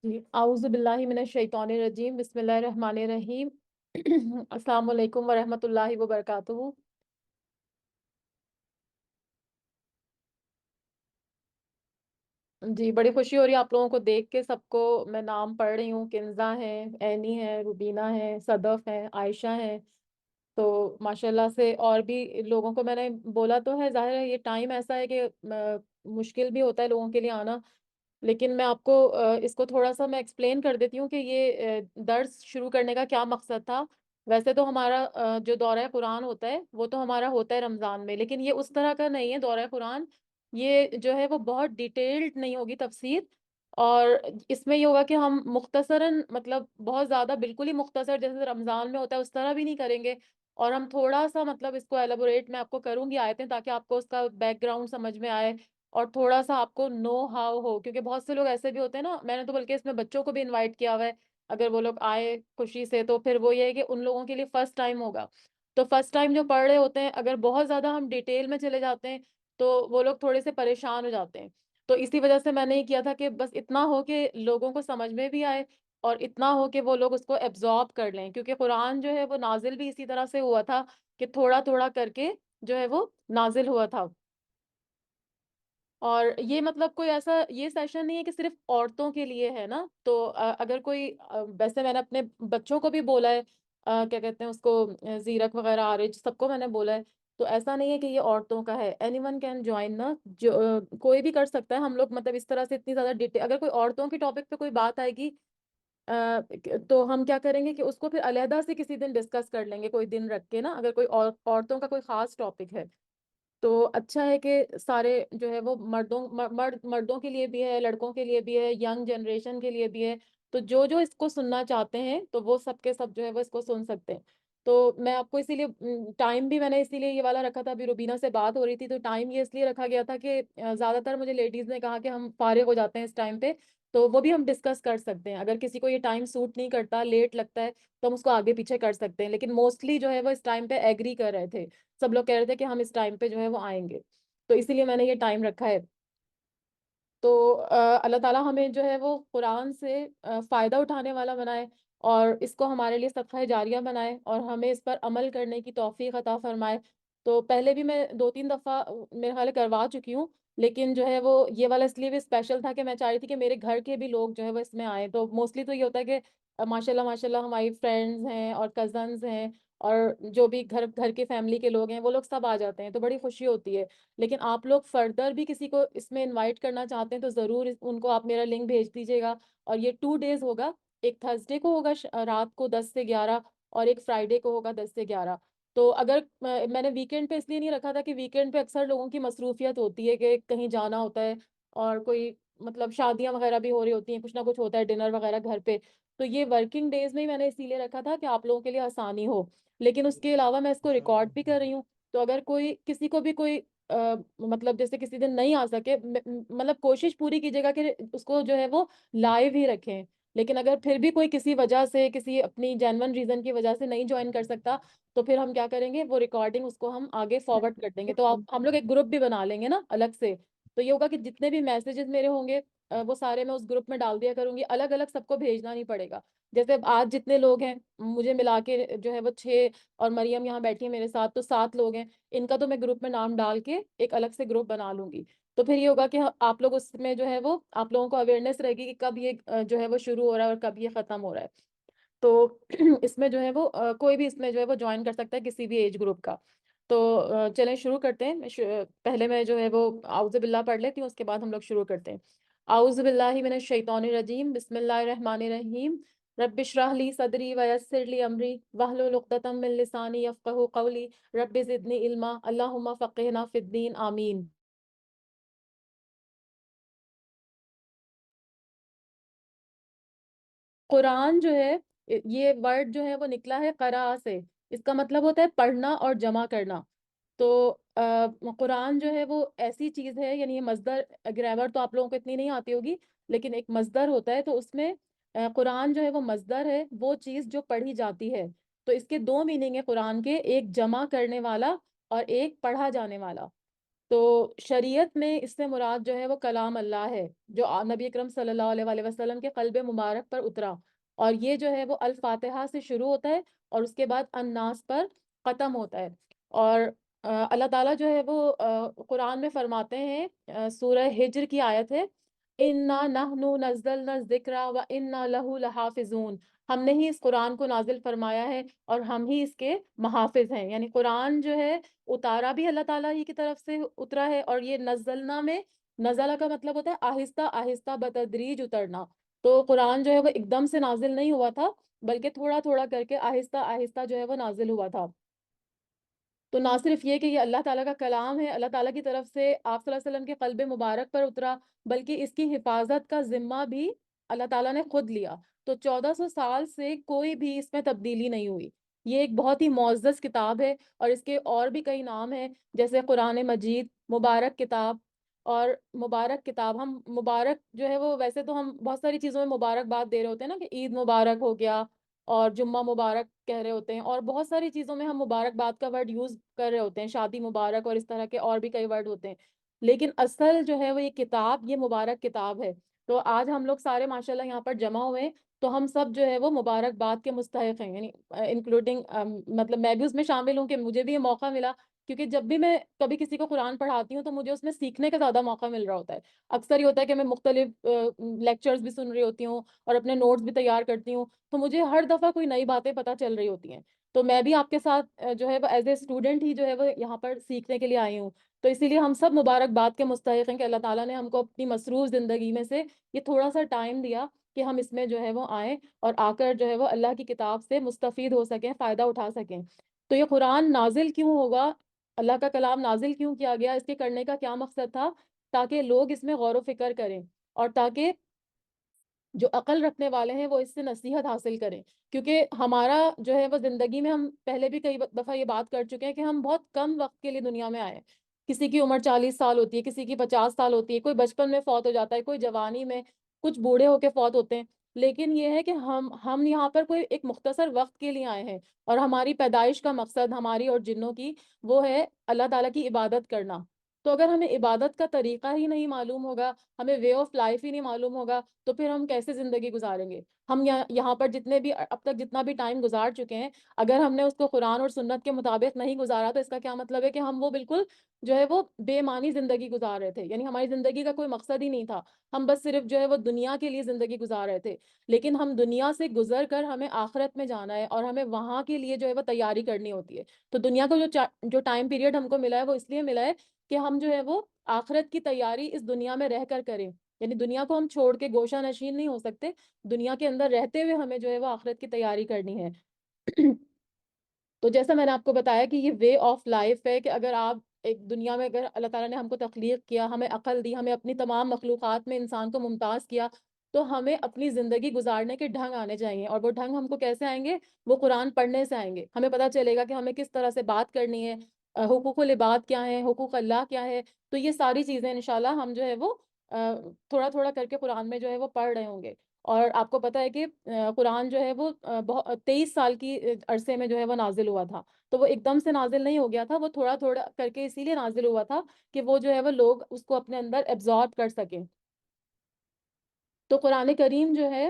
جی اعوذ باللہ من الشیطان الرجیم، بسم اللہ الرحمن الرحیم۔ السلام علیکم ورحمۃ اللہ وبرکاتہ۔ جی بڑی خوشی ہو رہی ہے آپ لوگوں کو دیکھ کے، سب کو میں نام پڑھ رہی ہوں، کنزا ہے، اینی ہے، روبینہ ہے، صدف ہے، عائشہ ہے۔ تو ماشاءاللہ سے اور بھی لوگوں کو میں نے بولا تو ہے، ظاہر ہے یہ ٹائم ایسا ہے کہ مشکل بھی ہوتا ہے لوگوں کے لیے آنا، لیکن میں آپ کو اس کو تھوڑا سا میں ایکسپلین کر دیتی ہوں کہ یہ درس شروع کرنے کا کیا مقصد تھا۔ ویسے تو ہمارا جو دورہ قرآن ہوتا ہے وہ تو ہمارا ہوتا ہے رمضان میں، لیکن یہ اس طرح کا نہیں ہے دورہ قرآن۔ یہ جو ہے وہ بہت ڈیٹیلڈ نہیں ہوگی تفسیر، اور اس میں یہ ہوگا کہ ہم مختصراً، مطلب بہت زیادہ بالکل ہی مختصر جیسے رمضان میں ہوتا ہے اس طرح بھی نہیں کریں گے، اور ہم تھوڑا سا مطلب اس کو ایلیبوریٹ میں آپ کو کروں گی آیتیں، تاکہ آپ کو اس کا بیک گراؤنڈ سمجھ میں آئے اور تھوڑا سا آپ کو نو ہاؤ ہو، کیونکہ بہت سے لوگ ایسے بھی ہوتے ہیں نا، میں نے تو بلکہ اس میں بچوں کو بھی انوائٹ کیا ہوا ہے، اگر وہ لوگ آئے خوشی سے تو پھر وہ یہ ہے کہ ان لوگوں کے لیے فرسٹ ٹائم ہوگا، تو فرسٹ ٹائم جو پڑھ رہے ہوتے ہیں اگر بہت زیادہ ہم ڈیٹیل میں چلے جاتے ہیں تو وہ لوگ تھوڑے سے پریشان ہو جاتے ہیں۔ تو اسی وجہ سے میں نے یہ کیا تھا کہ بس اتنا ہو کہ لوگوں کو سمجھ میں بھی آئے، اور اتنا ہو کہ وہ لوگ اس کو ایبزارب کر لیں، کیونکہ قرآن جو ہے وہ نازل بھی اسی طرح سے ہوا تھا کہ تھوڑا تھوڑا کر کے جو ہے وہ نازل ہوا تھا۔ اور یہ مطلب کوئی ایسا یہ سیشن نہیں ہے کہ صرف عورتوں کے لیے ہے نا، تو اگر کوئی ویسے میں نے اپنے بچوں کو بھی بولا ہے، کیا کہتے ہیں اس کو، زیرک وغیرہ آرج سب کو میں نے بولا ہے، تو ایسا نہیں ہے کہ یہ عورتوں کا ہے، اینی ون کین جوائن نا، جو کوئی بھی کر سکتا ہے۔ ہم لوگ مطلب اس طرح سے اتنی زیادہ ڈیٹیل، اگر کوئی عورتوں کے ٹاپک پہ کوئی بات آئے گی تو ہم کیا کریں گے کہ اس کو پھر علیحدہ سے کسی دن ڈسکس کر لیں گے، کوئی دن رکھ کے نا، اگر کوئی عورتوں کا کوئی خاص ٹاپک ہے تو اچھا ہے کہ سارے جو ہے وہ مردوں کے لیے بھی ہے، لڑکوں کے لیے بھی ہے، ینگ جنریشن کے لیے بھی ہے، تو جو جو اس کو سننا چاہتے ہیں تو وہ سب کے سب جو ہے وہ اس کو سن سکتے ہیں۔ تو میں آپ کو اسی لیے ٹائم بھی میں نے اسی لیے یہ والا رکھا تھا، ابھی روبینہ سے بات ہو رہی تھی تو ٹائم یہ اس لیے رکھا گیا تھا کہ زیادہ تر مجھے لیڈیز نے کہا کہ ہم فارغ ہو جاتے ہیں اس ٹائم پہ، تو وہ بھی ہم ڈسکس کر سکتے ہیں، اگر کسی کو یہ ٹائم سوٹ نہیں کرتا، لیٹ لگتا ہے تو ہم اس کو آگے پیچھے کر سکتے ہیں، لیکن موسٹلی جو ہے وہ اس ٹائم پہ ایگری کر رہے تھے، سب لوگ کہہ رہے تھے کہ ہم اس ٹائم پہ جو ہے وہ آئیں گے، تو اسی لیے میں نے یہ ٹائم رکھا ہے۔ تو اللہ تعالیٰ ہمیں جو ہے وہ قرآن سے فائدہ اٹھانے والا بنائے، اور اس کو ہمارے لیے صدقہ جاریہ بنائے، اور ہمیں اس پر عمل کرنے کی توفیق عطا فرمائے۔ تو پہلے بھی میں 2 3 دفعہ میرے خیال ہے کروا چکی ہوں، لیکن جو ہے وہ یہ والا اس لیے بھی اسپیشل تھا کہ میں چاہ رہی تھی کہ میرے گھر کے بھی لوگ جو ہے وہ اس میں آئیں، تو موسٹلی تو یہ ہوتا ہے کہ ماشاء اللہ ماشاء اللہ ہماری فرینڈز ہیں اور کزنز ہیں اور جو بھی گھر گھر کے فیملی کے لوگ ہیں وہ لوگ سب آ جاتے ہیں، تو بڑی خوشی ہوتی ہے۔ لیکن آپ لوگ فردر بھی کسی کو اس میں انوائٹ کرنا چاہتے ہیں تو ضرور ان کو آپ میرا لنک بھیج دیجیے گا، اور یہ 2 days ہوگا، ایک تھرسڈے کو ہوگا رات کو 10 سے 11، اور ایک فرائیڈے کو ہوگا 10 سے 11۔ تو اگر میں نے ویکینڈ پہ اس لیے نہیں رکھا تھا کہ ویکینڈ پہ اکثر لوگوں کی مصروفیت ہوتی ہے کہ کہیں جانا ہوتا ہے، اور کوئی مطلب شادیاں وغیرہ بھی ہو رہی ہوتی ہیں، کچھ نہ کچھ ہوتا ہے، ڈنر وغیرہ گھر پہ، تو یہ ورکنگ ڈیز میں ہی میں نے اسی لیے رکھا تھا کہ آپ لوگوں کے لیے آسانی ہو۔ لیکن اس کے علاوہ میں اس کو ریکارڈ بھی کر رہی ہوں، تو اگر کوئی کسی کو بھی کوئی مطلب جیسے کسی دن نہیں آ سکے، مطلب کوشش پوری کیجیے گا کہ اس کو جو ہے وہ لائیو ہی رکھیں، لیکن اگر پھر بھی کوئی کسی وجہ سے، کسی اپنی جینون ریزن کی وجہ سے نہیں جوائن کر سکتا، تو پھر ہم کیا کریں گے، وہ ریکارڈنگ اس کو ہم آگے فارورڈ کر دیں گے، تو ہم لوگ ایک گروپ بھی بنا لیں گے نا الگ سے، تو یہ ہوگا کہ جتنے بھی میسیجز میرے ہوں گے وہ سارے میں اس گروپ میں ڈال دیا کروں گی، الگ الگ سب کو بھیجنا نہیں پڑے گا۔ جیسے اب آج جتنے لوگ ہیں مجھے ملا کے جو ہے وہ 6، اور مریم یہاں بیٹھی ہے میرے ساتھ تو 7 لوگ ہیں، ان کا تو میں گروپ میں نام ڈال کے ایک الگ سے گروپ بنا لوں گی، تو پھر یہ ہوگا کہ آپ لوگ اس میں جو ہے وہ آپ لوگوں کو اویئرنیس رہے گی کہ کب یہ جو ہے وہ شروع ہو رہا ہے اور کب یہ ختم ہو رہا ہے۔ تو اس میں جو ہے وہ کوئی بھی اس میں جو ہے وہ جوائن کر سکتا ہے کسی بھی ایج گروپ کا۔ تو چلیں شروع کرتے ہیں، پہلے میں جو ہے وہ اعوذ باللہ پڑھ لیتی ہوں، اس کے بعد ہم لوگ شروع کرتے ہیں۔ اعوذ باللہ من الشیطان الرجیم، بسم اللہ الرحمن الرحیم۔ رب اشرح لی صدری ویسر لی امری واحلل عقدۃ من لسانی یفقہوا قولی، رب زدنی علما اللہم فقہنا فی الدین، آمین۔ قرآن جو ہے، یہ ورڈ جو ہے وہ نکلا ہے قرأ سے، اس کا مطلب ہوتا ہے پڑھنا اور جمع کرنا۔ تو قرآن جو ہے وہ ایسی چیز ہے، یعنی یہ مصدر، گرامر تو آپ لوگوں کو اتنی نہیں آتی ہوگی، لیکن ایک مصدر ہوتا ہے، تو اس میں قرآن جو ہے وہ مصدر ہے، وہ چیز جو پڑھی جاتی ہے، تو اس کے 2 میننگ ہے قرآن کے، ایک جمع کرنے والا اور ایک پڑھا جانے والا۔ تو شریعت میں اس سے مراد جو ہے وہ کلام اللہ ہے، جو نبی اکرم صلی اللہ علیہ وآلہ وسلم کے قلب مبارک پر اترا، اور یہ جو ہے وہ الفاتحہ سے شروع ہوتا ہے اور اس کے بعد الناس پر ختم ہوتا ہے۔ اور اللہ تعالیٰ جو ہے وہ قرآن میں فرماتے ہیں، سورہ ہجر کی آیت ہے، اِنَّا نَحْنُ نَزَّلْنَا الذِّكْرَ وَإِنَّا لَهُ لَحَافِظُونَ، ہم نے ہی اس قرآن کو نازل فرمایا ہے اور ہم ہی اس کے محافظ ہیں۔ یعنی قرآن جو ہے اتارا بھی اللہ تعالیٰ ہی کی طرف سے اترا ہے، اور یہ نزلنا میں، نزلہ کا مطلب ہوتا ہے آہستہ آہستہ بتدریج اترنا۔ تو قرآن جو ہے وہ ایک دم سے نازل نہیں ہوا تھا، بلکہ تھوڑا تھوڑا کر کے آہستہ آہستہ جو ہے وہ نازل ہوا تھا۔ تو نہ صرف یہ کہ یہ اللہ تعالیٰ کا کلام ہے، اللہ تعالیٰ کی طرف سے آپ صلی اللہ علیہ وسلم کے قلب مبارک پر اترا، بلکہ اس کی حفاظت کا ذمہ بھی اللہ تعالیٰ نے خود لیا۔ تو 1400 سال سے کوئی بھی اس میں تبدیلی نہیں ہوئی۔ یہ ایک بہت ہی معزز کتاب ہے، اور اس کے اور بھی کئی نام ہیں، جیسے قرآن مجید، مبارک کتاب۔ اور مبارک کتاب، ہم مبارک جو ہے وہ، ویسے تو ہم بہت ساری چیزوں میں مبارکباد دے رہے ہوتے ہیں نا، کہ عید مبارک ہو گیا اور جمعہ مبارک کہہ رہے ہوتے ہیں، اور بہت ساری چیزوں میں ہم مبارکباد کا ورڈ یوز کر رہے ہوتے ہیں، شادی مبارک اور اس طرح کے اور بھی کئی ورڈ ہوتے ہیں، لیکن اصل جو ہے وہ یہ کتاب، یہ مبارک کتاب ہے۔ تو آج ہم لوگ سارے ماشاءاللہ یہاں پر جمع ہوئے ہیں، تو ہم سب جو ہے وہ مبارکباد کے مستحق ہیں، یعنی انکلوڈنگ مطلب میں بھی اس میں شامل ہوں کہ مجھے بھی یہ موقع ملا، کیونکہ جب بھی میں کبھی کسی کو قرآن پڑھاتی ہوں تو مجھے اس میں سیکھنے کا زیادہ موقع مل رہا ہوتا ہے۔ اکثر یہ ہوتا ہے کہ میں مختلف لیکچرز بھی سن رہی ہوتی ہوں اور اپنے نوٹس بھی تیار کرتی ہوں، تو مجھے ہر دفعہ کوئی نئی باتیں پتہ چل رہی ہوتی ہیں۔ تو میں بھی آپ کے ساتھ جو ہے وہ ایز اے اسٹوڈنٹ ہی جو ہے وہ یہاں پر سیکھنے کے لیے آئی ہوں۔ تو اسی لیے ہم سب مبارکباد کے مستحق ہیں کہ اللہ تعالیٰ نے ہم کو اپنی مصروف زندگی میں سے یہ تھوڑا سا ٹائم دیا کہ ہم اس میں جو ہے وہ آئیں اور آ کر جو ہے وہ اللہ کی کتاب سے مستفید ہو سکیں، فائدہ اٹھا سکیں۔ تو یہ قرآن نازل کیوں ہوگا، اللہ کا کلام نازل کیوں کیا گیا، اس کے کرنے کا کیا مقصد تھا؟ تاکہ لوگ اس میں غور و فکر کریں، اور تاکہ جو عقل رکھنے والے ہیں وہ اس سے نصیحت حاصل کریں۔ کیونکہ ہمارا جو ہے وہ زندگی میں، ہم پہلے بھی کئی دفعہ یہ بات کر چکے ہیں کہ ہم بہت کم وقت کے لیے دنیا میں آئے ہیں۔ کسی کی عمر 40 سال ہوتی ہے، کسی کی 50 سال ہوتی ہے، کوئی بچپن میں فوت ہو جاتا ہے، کوئی جوانی میں، کچھ بوڑھے ہو کے فوت ہوتے ہیں۔ لیکن یہ ہے کہ ہم یہاں پر کوئی ایک مختصر وقت کے لیے آئے ہیں، اور ہماری پیدائش کا مقصد، ہماری اور جنوں کی، وہ ہے اللہ تعالیٰ کی عبادت کرنا۔ تو اگر ہمیں عبادت کا طریقہ ہی نہیں معلوم ہوگا، ہمیں وے آف لائف ہی نہیں معلوم ہوگا، تو پھر ہم کیسے زندگی گزاریں گے؟ ہم یہاں پر جتنے بھی اب تک جتنا بھی ٹائم گزار چکے ہیں، اگر ہم نے اس کو قرآن اور سنت کے مطابق نہیں گزارا، تو اس کا کیا مطلب ہے کہ ہم وہ بالکل جو ہے وہ بے معنی زندگی گزار رہے تھے، یعنی ہماری زندگی کا کوئی مقصد ہی نہیں تھا، ہم بس صرف جو ہے وہ دنیا کے لیے زندگی گزار رہے تھے۔ لیکن ہم دنیا سے گزر کر ہمیں آخرت میں جانا ہے، اور ہمیں وہاں کے لیے جو ہے وہ تیاری کرنی ہوتی ہے۔ تو دنیا کو جو ٹائم پیریڈ ہم کو ملا ہے، وہ اس لیے ملا ہے کہ ہم جو ہے وہ آخرت کی تیاری اس دنیا میں رہ کر کریں۔ یعنی دنیا کو ہم چھوڑ کے گوشہ نشین نہیں ہو سکتے، دنیا کے اندر رہتے ہوئے ہمیں جو ہے وہ آخرت کی تیاری کرنی ہے۔ تو جیسا میں نے آپ کو بتایا کہ یہ وے آف لائف ہے، کہ اگر آپ ایک دنیا میں، اگر اللہ تعالیٰ نے ہم کو تخلیق کیا، ہمیں عقل دی، ہمیں اپنی تمام مخلوقات میں انسان کو ممتاز کیا، تو ہمیں اپنی زندگی گزارنے کے ڈھنگ آنے چاہیے، اور وہ ڈھنگ ہم کو کیسے آئیں گے؟ وہ قرآن پڑھنے سے آئیں گے۔ ہمیں پتہ چلے گا کہ ہمیں کس طرح سے بات کرنی ہے، حقوق العباد کیا ہیں، حقوق اللہ کیا ہے۔ تو یہ ساری چیزیں انشاءاللہ ہم جو ہے وہ تھوڑا تھوڑا کر کے قرآن میں جو ہے وہ پڑھ رہے ہوں گے۔ اور آپ کو پتہ ہے کہ قرآن جو ہے وہ 23 سال کی عرصے میں جو ہے وہ نازل ہوا تھا۔ تو وہ ایک دم سے نازل نہیں ہو گیا تھا، وہ تھوڑا تھوڑا کر کے اسی لیے نازل ہوا تھا کہ وہ جو ہے وہ لوگ اس کو اپنے اندر ایبزارب کر سکیں۔ تو قرآن کریم جو ہے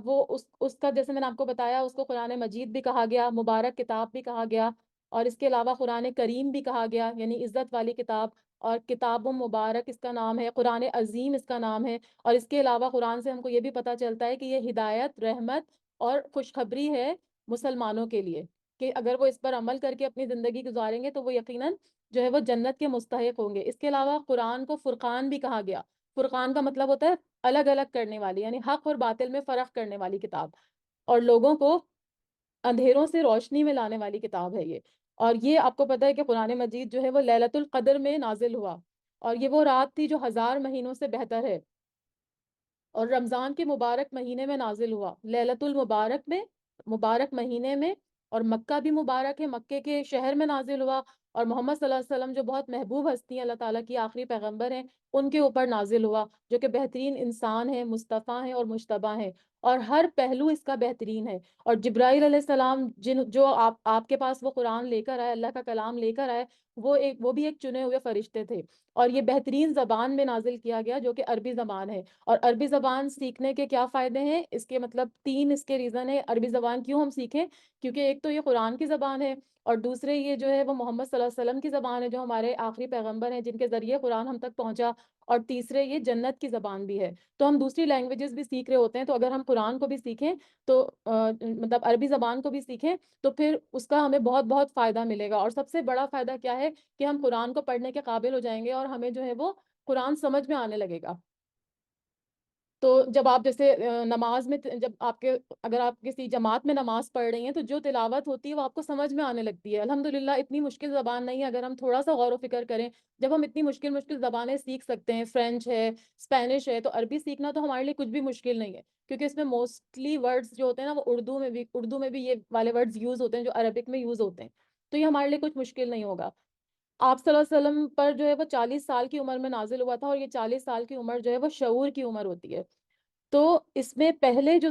وہ اس کا، جیسے میں نے آپ کو بتایا، اس کو قرآن مجید بھی کہا گیا، مبارک کتاب بھی کہا گیا، اور اس کے علاوہ قرآن کریم بھی کہا گیا، یعنی عزت والی کتاب، اور کتاب مبارک اس کا نام ہے، قرآن عظیم اس کا نام ہے۔ اور اس کے علاوہ قرآن سے ہم کو یہ بھی پتہ چلتا ہے کہ یہ ہدایت، رحمت اور خوشخبری ہے مسلمانوں کے لیے، کہ اگر وہ اس پر عمل کر کے اپنی زندگی گزاریں گے تو وہ یقیناً جو ہے وہ جنت کے مستحق ہوں گے۔ اس کے علاوہ قرآن کو فرقان بھی کہا گیا۔ فرقان کا مطلب ہوتا ہے الگ الگ کرنے والی، یعنی حق اور باطل میں فرق کرنے والی کتاب، اور لوگوں کو اندھیروں سے روشنی میں لانے والی کتاب ہے یہ۔ اور یہ آپ کو پتہ ہے کہ قرآن مجید جو ہے وہ لیلۃ القدر میں نازل ہوا، اور یہ وہ رات تھی جو 1000 مہینوں سے بہتر ہے، اور رمضان کے مبارک مہینے میں نازل ہوا، لیلۃ المبارک میں، مبارک مہینے میں، اور مکہ بھی مبارک ہے، مکے کے شہر میں نازل ہوا، اور محمد صلی اللہ علیہ وسلم جو بہت محبوب ہستی ہیں، اللہ تعالیٰ کی آخری پیغمبر ہیں، ان کے اوپر نازل ہوا، جو کہ بہترین انسان ہیں، مصطفیٰ ہیں اور مجتبیٰ ہیں، اور ہر پہلو اس کا بہترین ہے۔ اور جبرائیل علیہ السلام جو آپ کے پاس وہ قرآن لے کر آئے، اللہ کا کلام لے کر آئے، وہ بھی ایک چنے ہوئے فرشتے تھے، اور یہ بہترین زبان میں نازل کیا گیا جو کہ عربی زبان ہے۔ اور عربی زبان سیکھنے کے کیا فائدے ہیں؟ اس کے مطلب تین اس کے ریزن ہے عربی زبان کیوں ہم سیکھیں، کیونکہ ایک تو یہ قرآن کی زبان ہے، اور دوسرے یہ جو ہے وہ محمد صلی اللہ علیہ وسلم کی زبان ہے، جو ہمارے آخری پیغمبر ہیں جن کے ذریعے قرآن ہم تک پہنچا، اور تیسرے یہ جنت کی زبان بھی ہے۔ تو ہم دوسری لینگویجز بھی سیکھ رہے ہوتے ہیں، تو اگر ہم قرآن کو بھی سیکھیں تو مطلب عربی زبان کو بھی سیکھیں تو پھر اس کا ہمیں بہت بہت فائدہ ملے گا۔ اور سب سے بڑا فائدہ کیا ہے کہ ہم قرآن کو پڑھنے کے قابل ہو جائیں گے، اور ہمیں جو ہے وہ قرآن سمجھ میں آنے لگے گا۔ تو جب آپ جیسے نماز میں جب اگر آپ کسی جماعت میں نماز پڑھ رہی ہیں تو جو تلاوت ہوتی ہے وہ آپ کو سمجھ میں آنے لگتی ہے۔ الحمدللہ اتنی مشکل زبان نہیں ہے، اگر ہم تھوڑا سا غور و فکر کریں، جب ہم اتنی مشکل مشکل زبانیں سیکھ سکتے ہیں، فرینچ ہے، اسپینش ہے، تو عربی سیکھنا تو ہمارے لیے کچھ بھی مشکل نہیں ہے، کیونکہ اس میں موسٹلی ورڈز جو ہوتے ہیں نا وہ اردو میں بھی یہ والے ورڈز یوز ہوتے ہیں جو عربک میں یوز ہوتے ہیں، تو یہ ہمارے لیے کچھ مشکل نہیں ہوگا۔ آپ صلی اللہ علیہ وسلم پر جو ہے وہ 40 سال کی عمر میں نازل ہوا تھا، اور یہ 40 سال کی عمر جو ہے وہ شعور کی عمر ہوتی ہے۔ تو اس میں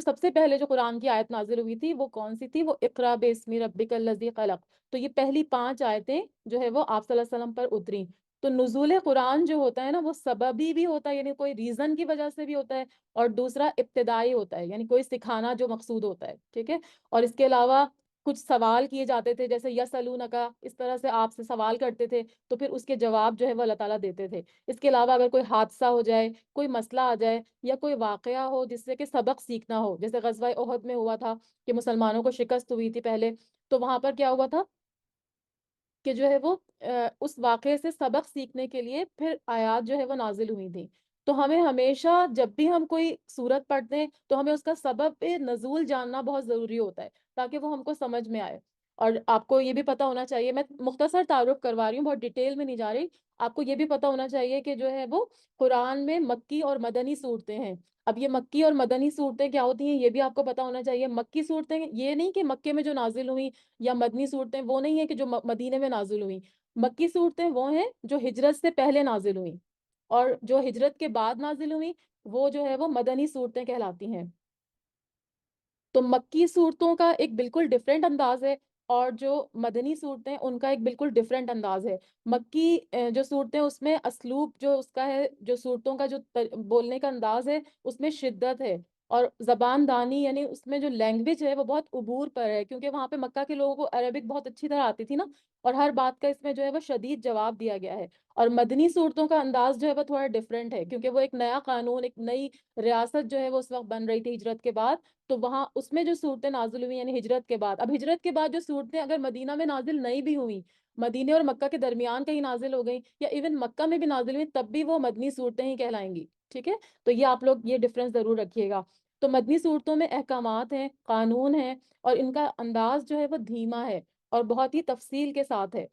سب سے پہلے جو قرآن کی آیت نازل ہوئی تھی وہ کون سی تھی؟ وہ اقرا باسم ربک الذی خلق۔ تو یہ پہلی 5 آیتیں جو ہے وہ آپ صلی اللہ علیہ وسلم پر اتری۔ تو نزول قرآن جو ہوتا ہے نا وہ سببی بھی ہوتا ہے، یعنی کوئی ریزن کی وجہ سے بھی ہوتا ہے، اور دوسرا ابتدائی ہوتا ہے، یعنی کوئی سکھانا جو مقصود ہوتا ہے، ٹھیک ہے۔ اور اس کے علاوہ کچھ سوال کیے جاتے تھے، جیسے یسالونکا، اس طرح سے آپ سے سوال کرتے تھے، تو پھر اس کے جواب جو ہے وہ اللہ تعالیٰ دیتے تھے۔ اس کے علاوہ اگر کوئی حادثہ ہو جائے، کوئی مسئلہ آ جائے، یا کوئی واقعہ ہو جس سے کہ سبق سیکھنا ہو، جیسے غزوہ احد میں ہوا تھا کہ مسلمانوں کو شکست ہوئی تھی پہلے، تو وہاں پر کیا ہوا تھا کہ جو ہے وہ اس واقعے سے سبق سیکھنے کے لیے پھر آیات جو ہے وہ نازل ہوئی تھی۔ تو ہمیں ہمیشہ جب بھی ہم کوئی سورت پڑھتے ہیں تو ہمیں اس کا سبب نزول جاننا بہت ضروری ہوتا ہے، تاکہ وہ ہم کو سمجھ میں آئے۔ اور آپ کو یہ بھی پتہ ہونا چاہیے، میں مختصر تعارف کروا رہی ہوں، بہت ڈیٹیل میں نہیں جا رہی، آپ کو یہ بھی پتہ ہونا چاہیے کہ جو ہے وہ قرآن میں مکی اور مدنی صورتیں ہیں۔ اب یہ مکی اور مدنی صورتیں کیا ہوتی ہیں یہ بھی آپ کو پتہ ہونا چاہیے۔ مکی صورتیں یہ نہیں کہ مکے میں جو نازل ہوئی، یا مدنی صورتیں وہ نہیں ہے کہ جو مدینے میں نازل ہوئی۔ مکی صورتیں وہ ہیں جو ہجرت سے پہلے نازل ہوئی، اور جو ہجرت کے بعد نازل ہوئی وہ جو ہے وہ مدنی صورتیں کہلاتی ہیں۔ تو مکی صورتوں کا ایک بالکل ڈفرینٹ انداز ہے، اور جو مدنی صورتیں ان کا ایک بالکل ڈفرینٹ انداز ہے۔ مکی جو صورتیں اس میں اسلوب جو اس کا ہے، جو صورتوں کا جو بولنے کا انداز ہے اس میں شدت ہے، اور زبان دانی یعنی اس میں جو لینگویج ہے وہ بہت عبور پر ہے، کیونکہ وہاں پہ مکہ کے لوگوں کو عربک بہت اچھی طرح آتی تھی نا، اور ہر بات کا اس میں جو ہے وہ شدید جواب دیا گیا ہے۔ اور مدنی صورتوں کا انداز جو ہے وہ تھوڑا ڈفرینٹ ہے، کیونکہ وہ ایک نیا قانون، ایک نئی ریاست جو ہے وہ اس وقت بن رہی تھی ہجرت کے بعد، تو وہاں اس میں جو صورتیں نازل ہوئی یعنی ہجرت کے بعد، اب ہجرت کے بعد جو صورتیں اگر مدینہ میں نازل نہیں بھی ہوئیں، مدینے اور مکہ کے درمیان کہیں نازل ہو گئیں، یا ایون مکہ میں بھی نازل ہوئی، تب بھی وہ مدنی صورتیں ہی کہلائیں گی، ٹھیک ہے۔ تو یہ آپ لوگ یہ ڈفرنس ضرور رکھیے گا۔ تو مدنی صورتوں میں احکامات ہیں، قانون ہیں، اور ان کا انداز جو ہے وہ دھیما ہے اور بہت ہی تفصیل کے ساتھ ہے۔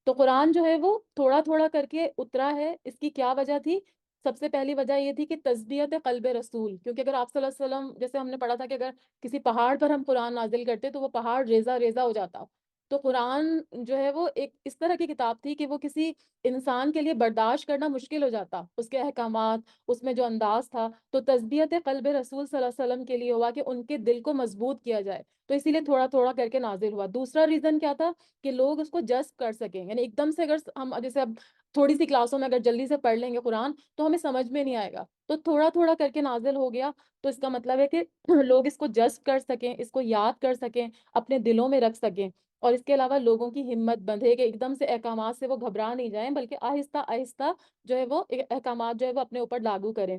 تو قرآن جو ہے وہ تھوڑا تھوڑا کر کے اترا ہے، اس کی کیا وجہ تھی؟ سب سے پہلی وجہ یہ تھی کہ تثبیت قلب رسول، کیونکہ اگر آپ صلی اللہ علیہ وسلم، جیسے ہم نے پڑھا تھا کہ اگر کسی پہاڑ پر ہم قرآن نازل کرتے تو وہ پہاڑ ریزہ ریزہ ہو جاتا، تو قرآن جو ہے وہ ایک اس طرح کی کتاب تھی کہ وہ کسی انسان کے لیے برداشت کرنا مشکل ہو جاتا، اس کے احکامات، اس میں جو انداز تھا۔ تو تثبیت قلب رسول صلی اللہ علیہ وسلم کے لیے ہوا کہ ان کے دل کو مضبوط کیا جائے، تو اسی لیے تھوڑا تھوڑا کر کے نازل ہوا۔ دوسرا ریزن کیا تھا کہ لوگ اس کو جذب کر سکیں، یعنی ایک دم سے اگر ہم جیسے اب تھوڑی سی کلاسوں میں اگر جلدی سے پڑھ لیں گے قرآن تو ہمیں سمجھ میں نہیں آئے گا، تو تھوڑا تھوڑا کر کے نازل ہو گیا۔ تو اس کا مطلب ہے کہ لوگ اس کو جذب کر سکیں، اس کو یاد کر سکیں، اپنے دلوں میں رکھ سکیں، اور اس کے علاوہ لوگوں کی ہمت بندھے کہ ایک دم سے احکامات سے وہ گھبرا نہیں جائیں، بلکہ آہستہ آہستہ جو ہے وہ احکامات جو ہے وہ اپنے اوپر لاگو کریں۔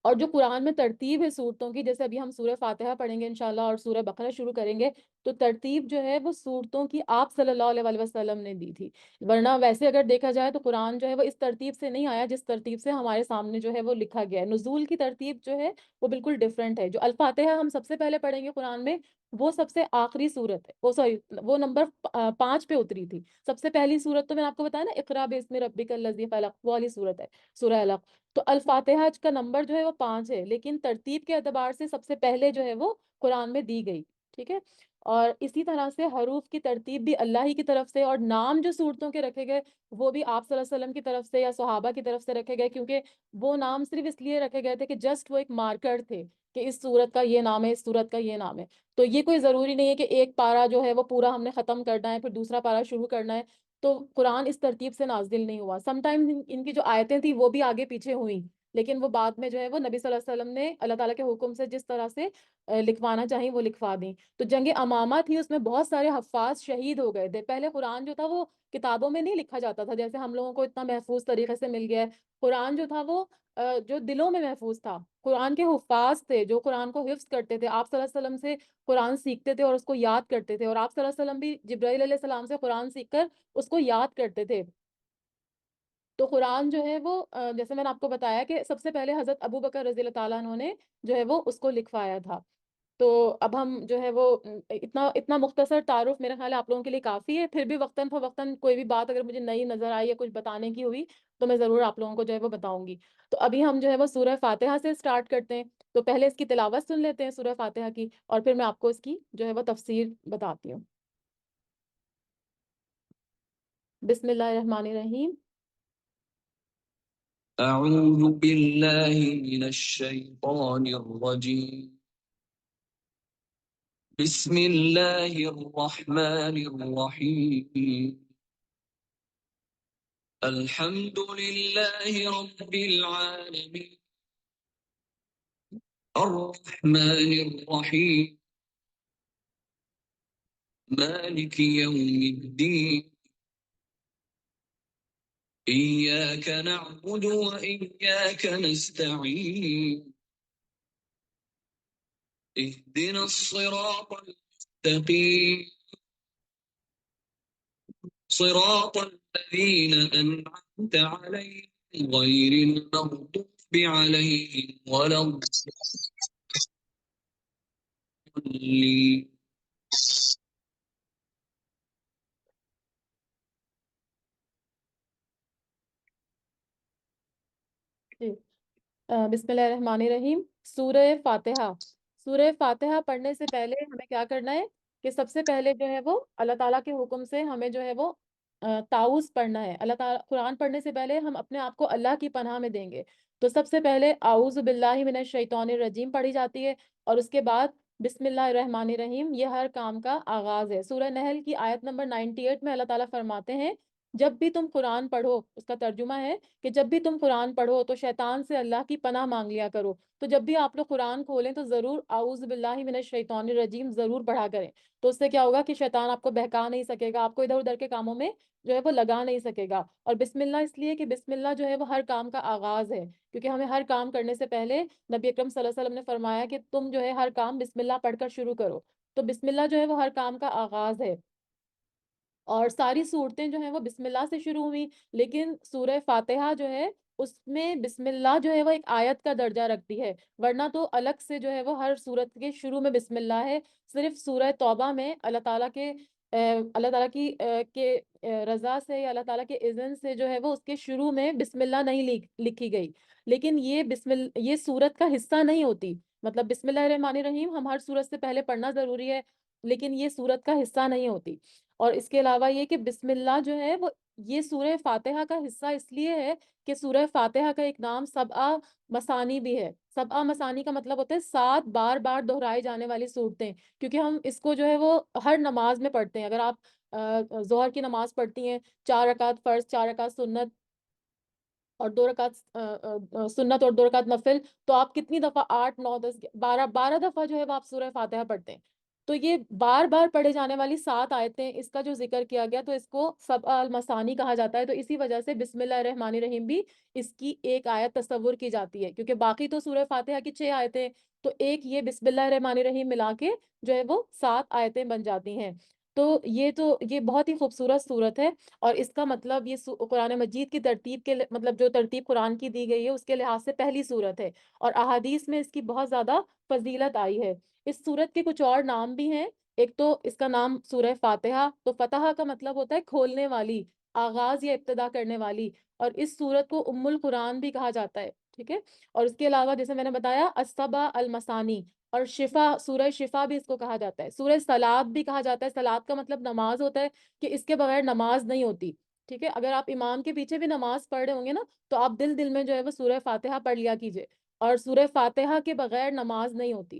اور جو قرآن میں ترتیب ہے صورتوں کی، جیسے ابھی ہم سورہ فاتحہ پڑھیں گے انشاءاللہ اور سورہ بقرہ شروع کریں گے، تو ترتیب جو ہے وہ صورتوں کی آپ صلی اللہ علیہ وآلہ وسلم نے دی تھی، ورنہ ویسے اگر دیکھا جائے تو قرآن جو ہے وہ اس ترتیب سے نہیں آیا جس ترتیب سے ہمارے سامنے جو ہے وہ لکھا گیا ہے۔ نزول کی ترتیب جو ہے وہ بالکل ڈیفرنٹ ہے۔ جو الفاتحہ ہم سب سے پہلے پڑھیں گے قرآن میں، وہ سب سے آخری صورت ہے، وہ سوری وہ نمبر 5 پہ اتری تھی۔ سب سے پہلی صورت تو میں نے آپ کو بتایا نا، اقرا باسم ربک الذی خلق، وہ والی صورت ہے، سورہ علق۔ تو الفاتحہ کا نمبر جو ہے وہ 5 ہے، لیکن ترتیب کے اعتبار سے سب سے پہلے جو ہے وہ قرآن میں دی گئی، ٹھیک ہے. اور اسی طرح سے حروف کی ترتیب بھی اللہ ہی کی طرف سے، اور نام جو صورتوں کے رکھے گئے وہ بھی آپ صلی اللہ علیہ وسلم کی طرف سے یا صحابہ کی طرف سے رکھے گئے، کیونکہ وہ نام صرف اس لیے رکھے گئے تھے کہ جسٹ وہ ایک مارکر تھے کہ اس صورت کا یہ نام ہے، اس صورت کا یہ نام ہے. تو یہ کوئی ضروری نہیں ہے کہ ایک پارا جو ہے وہ پورا ہم نے ختم کرنا ہے پھر دوسرا پارا شروع کرنا ہے. تو قرآن اس ترتیب سے نازل نہیں ہوا. سم ٹائم ان کی جو آیتیں تھیں وہ بھی آگے پیچھے ہوئیں، لیکن وہ بعد میں جو ہے وہ نبی صلی اللہ علیہ وسلم نے اللہ تعالیٰ کے حکم سے جس طرح سے لکھوانا چاہیں وہ لکھوا دیں. تو جنگ امامہ تھی، اس میں بہت سارے حفاظ شہید ہو گئے تھے. پہلے قرآن جو تھا وہ کتابوں میں نہیں لکھا جاتا تھا جیسے ہم لوگوں کو اتنا محفوظ طریقے سے مل گیا ہے. قرآن جو تھا وہ جو دلوں میں محفوظ تھا. قرآن کے حفاظ تھے جو قرآن کو حفظ کرتے تھے، آپ صلی اللہ علیہ وسلم سے قرآن سیکھتے تھے اور اس کو یاد کرتے تھے، اور آپ صلی اللہ علیہ وسلم بھی جبرائیل علیہ السلام سے قرآن سیکھ کر اس کو یاد کرتے تھے. تو قرآن جو ہے وہ جیسے میں نے آپ کو بتایا کہ سب سے پہلے حضرت ابو بکر رضی اللہ تعالیٰ عنہ نے جو ہے وہ اس کو لکھوایا تھا. تو اب ہم جو ہے وہ اتنا اتنا مختصر تعارف میرا خیال ہے آپ لوگوں کے لیے کافی ہے. پھر بھی وقتاً فوقتاً کوئی بھی بات اگر مجھے نئی نظر آئی یا کچھ بتانے کی ہوئی تو میں ضرور آپ لوگوں کو جو ہے وہ بتاؤں گی. تو ابھی ہم جو ہے وہ سورہ فاتحہ سے اسٹارٹ کرتے ہیں. تو پہلے اس کی تلاوت سن لیتے ہیں سورہ فاتحہ کی، اور پھر میں آپ کو اس کی جو ہے وہ تفسیر بتاتی ہوں. بسم اللہ الرحمن الرحیم. أعوذ بالله من الشيطان الرجيم. بسم الله الرحمن الرحيم. الحمد لله رب العالمين الرحمن الرحيم مالك يوم الدين إياك نعبد وإياك نستعين اهدنا الصراط المستقيم صراط الذين أنعمت عليهم غير المغضوب عليهم ولا الضالين. جی. بسم اللہ الرحمن الرحیم. سورہ فاتحہ. سورہ فاتحہ پڑھنے سے پہلے ہمیں کیا کرنا ہے کہ سب سے پہلے جو ہے وہ اللہ تعالیٰ کے حکم سے ہمیں جو ہے وہ تعوذ پڑھنا ہے. اللہ تعالیٰ قرآن پڑھنے سے پہلے ہم اپنے آپ کو اللہ کی پناہ میں دیں گے. تو سب سے پہلے اعوذ باللہ من الشیطان الرجیم پڑھی جاتی ہے، اور اس کے بعد بسم اللہ الرحمن الرحیم. یہ ہر کام کا آغاز ہے. سورہ نحل کی آیت نمبر 98 میں اللہ تعالیٰ فرماتے ہیں جب بھی تم قرآن پڑھو، اس کا ترجمہ ہے کہ جب بھی تم قرآن پڑھو تو شیطان سے اللہ کی پناہ مانگ لیا کرو. تو جب بھی آپ لوگ قرآن کھولیں تو ضرور اعوذ باللہ من الشیطان الرجیم ضرور پڑھا کریں. تو اس سے کیا ہوگا کہ شیطان آپ کو بہکا نہیں سکے گا، آپ کو ادھر ادھر کے کاموں میں جو ہے وہ لگا نہیں سکے گا. اور بسم اللہ اس لیے کہ بسم اللہ جو ہے وہ ہر کام کا آغاز ہے، کیونکہ ہمیں ہر کام کرنے سے پہلے نبی اکرم صلی اللہ علیہ وسلم نے فرمایا کہ تم جو ہے ہر کام بسم اللہ پڑھ کر شروع کرو. تو بسم اللہ جو ہے وہ ہر کام کا آغاز ہے. اور ساری صورتیں جو ہیں وہ بسم اللہ سے شروع ہوئی، لیکن سورہ فاتحہ جو ہے اس میں بسم اللہ جو ہے وہ ایک آیت کا درجہ رکھتی ہے، ورنہ تو الگ سے جو ہے وہ ہر صورت کے شروع میں بسم اللہ ہے. صرف سورہ توبہ میں اللہ تعالیٰ کے اللہ تعالیٰ کی رضا سے یا اللہ تعالیٰ کے اذن سے جو ہے وہ اس کے شروع میں بسم اللہ نہیں لکھی گئی. لیکن یہ صورت کا حصہ نہیں ہوتی. مطلب بسم اللہ الرحمن الرحیم ہم ہر صورت سے پہلے پڑھنا ضروری ہے، لیکن یہ صورت کا حصہ نہیں ہوتی. اور اس کے علاوہ یہ کہ بسم اللہ جو ہے وہ یہ سورہ فاتحہ کا حصہ اس لیے ہے کہ سورہ فاتحہ کا ایک نام سبعہ مثانی بھی ہے. سبعہ مثانی کا مطلب ہوتا ہے 7 بار بار دہرائے جانے والی صورتیں، کیونکہ ہم اس کو جو ہے وہ ہر نماز میں پڑھتے ہیں. اگر آپ ظہر کی نماز پڑھتی ہیں 4 رکعت فرض 4 رکعت سنت اور 2 رکعت سنت اور 2 رکعت نفل، تو آپ کتنی دفعہ 8 9 10 12 دفعہ جو ہے وہ آپ سورہ فاتحہ پڑھتے ہیں. تو یہ بار بار پڑھے جانے والی 7 آیتیں، اس کا جو ذکر کیا گیا تو اس کو سبع المثانی کہا جاتا ہے. تو اسی وجہ سے بسم اللہ الرحمن الرحیم بھی اس کی ایک آیت تصور کی جاتی ہے، کیونکہ باقی تو سورہ فاتحہ کی 6 آیتیں، تو ایک یہ بسم اللہ الرحمن الرحیم ملا کے جو ہے وہ 7 آیتیں بن جاتی ہیں. تو یہ بہت ہی خوبصورت صورت ہے، اور اس کا مطلب یہ قرآن مجید کی ترتیب کے مطلب جو ترتیب قرآن کی دی گئی ہے اس کے لحاظ سے پہلی صورت ہے، اور احادیث میں اس کی بہت زیادہ فضیلت آئی ہے. اس صورت کے کچھ اور نام بھی ہیں. ایک تو اس کا نام سورہ فاتحہ، تو فتح کا مطلب ہوتا ہے کھولنے والی، آغاز یا ابتدا کرنے والی، اور اس صورت کو ام القرآن بھی کہا جاتا ہے. ٹھیک ہے. اور اس کے علاوہ جیسے میں نے بتایا السبع المثانی، اور شفا، سورہ شفا بھی اس کو کہا جاتا ہے، سورہ سلاد بھی کہا جاتا ہے، سلاد کا مطلب نماز ہوتا ہے، کہ اس کے بغیر نماز نہیں ہوتی، ٹھیک ہے؟ اگر آپ امام کے پیچھے بھی نماز پڑھ رہے ہوں گے نا، تو آپ دل دل میں جو ہے وہ سورہ فاتحہ پڑھ لیا کیجئے، اور سورہ فاتحہ کے بغیر نماز نہیں ہوتی،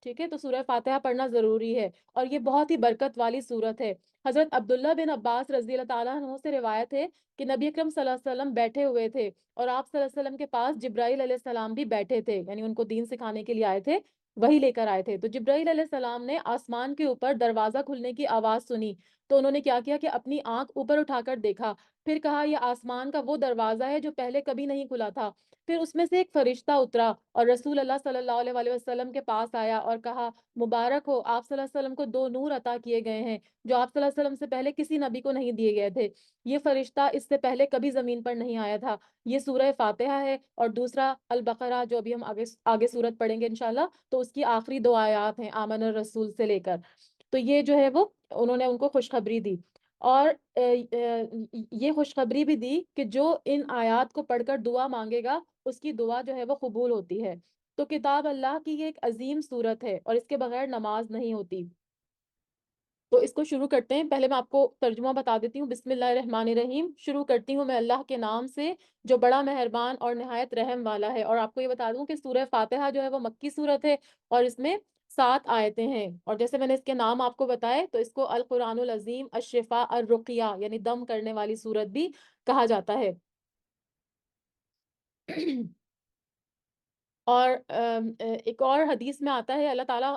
ٹھیک ہے؟ تو سورہ فاتحہ پڑھنا ضروری ہے، اور یہ بہت ہی برکت والی سورت ہے۔ حضرت عبداللہ بن عباس رضی اللہ تعالیٰ عنہ سے روایت ہے کہ نبی اکرم صلی اللہ علیہ وسلم بیٹھے ہوئے تھے، اور آپ صلی اللہ علیہ وسلم کے پاس جبرائیل علیہ السلام بھی بیٹھے تھے، یعنی ان کو دین سکھانے کے لیے آئے تھے، وہی لے کر آئے تھے۔ تو جبرائیل علیہ السلام نے آسمان کے اوپر دروازہ کھلنے کی آواز سنی، تو انہوں نے کیا کیا کہ اپنی آنکھ اوپر اٹھا کر دیکھا، پھر کہا یہ آسمان کا وہ دروازہ ہے جو پہلے کبھی نہیں کھلا تھا۔ پھر اس میں سے ایک فرشتہ اترا اور رسول اللہ صلی اللہ علیہ وآلہ وسلم کے پاس آیا اور کہا مبارک ہو، آپ صلی اللہ علیہ وسلم کو دو نور عطا کیے گئے ہیں جو آپ صلی اللہ علیہ وسلم سے پہلے کسی نبی کو نہیں دیے گئے تھے، یہ فرشتہ اس سے پہلے کبھی زمین پر نہیں آیا تھا۔ یہ سورہ فاتحہ ہے، اور دوسرا البقرہ جو ابھی ہم آگے سورت پڑھیں گے انشاءاللہ، تو اس کی آخری دو آیات ہیں آمن الرسول سے لے کر۔ تو یہ جو ہے وہ انہوں نے ان کو خوشخبری دی، اور یہ خوشخبری بھی دی کہ جو ان آیات کو پڑھ کر دعا مانگے گا اس کی دعا جو ہے وہ قبول ہوتی ہے۔ تو کتاب اللہ کی یہ ایک عظیم صورت ہے، اور اس کے بغیر نماز نہیں ہوتی۔ تو اس کو شروع کرتے ہیں۔ پہلے میں آپ کو ترجمہ بتا دیتی ہوں۔ بسم اللہ الرحمن الرحیم، شروع کرتی ہوں میں اللہ کے نام سے جو بڑا مہربان اور نہایت رحم والا ہے۔ اور آپ کو یہ بتا دوں کہ سورہ فاتحہ جو ہے وہ مکی صورت ہے، اور اس میں 7 آیتیں ہیں، اور جیسے میں نے اس کے نام آپ کو بتائے تو اس کو القرآن العظیم، الشفاء، الرقیہ یعنی دم کرنے والی صورت بھی کہا جاتا ہے۔ اور ایک اور حدیث میں آتا ہے، اللہ تعالیٰ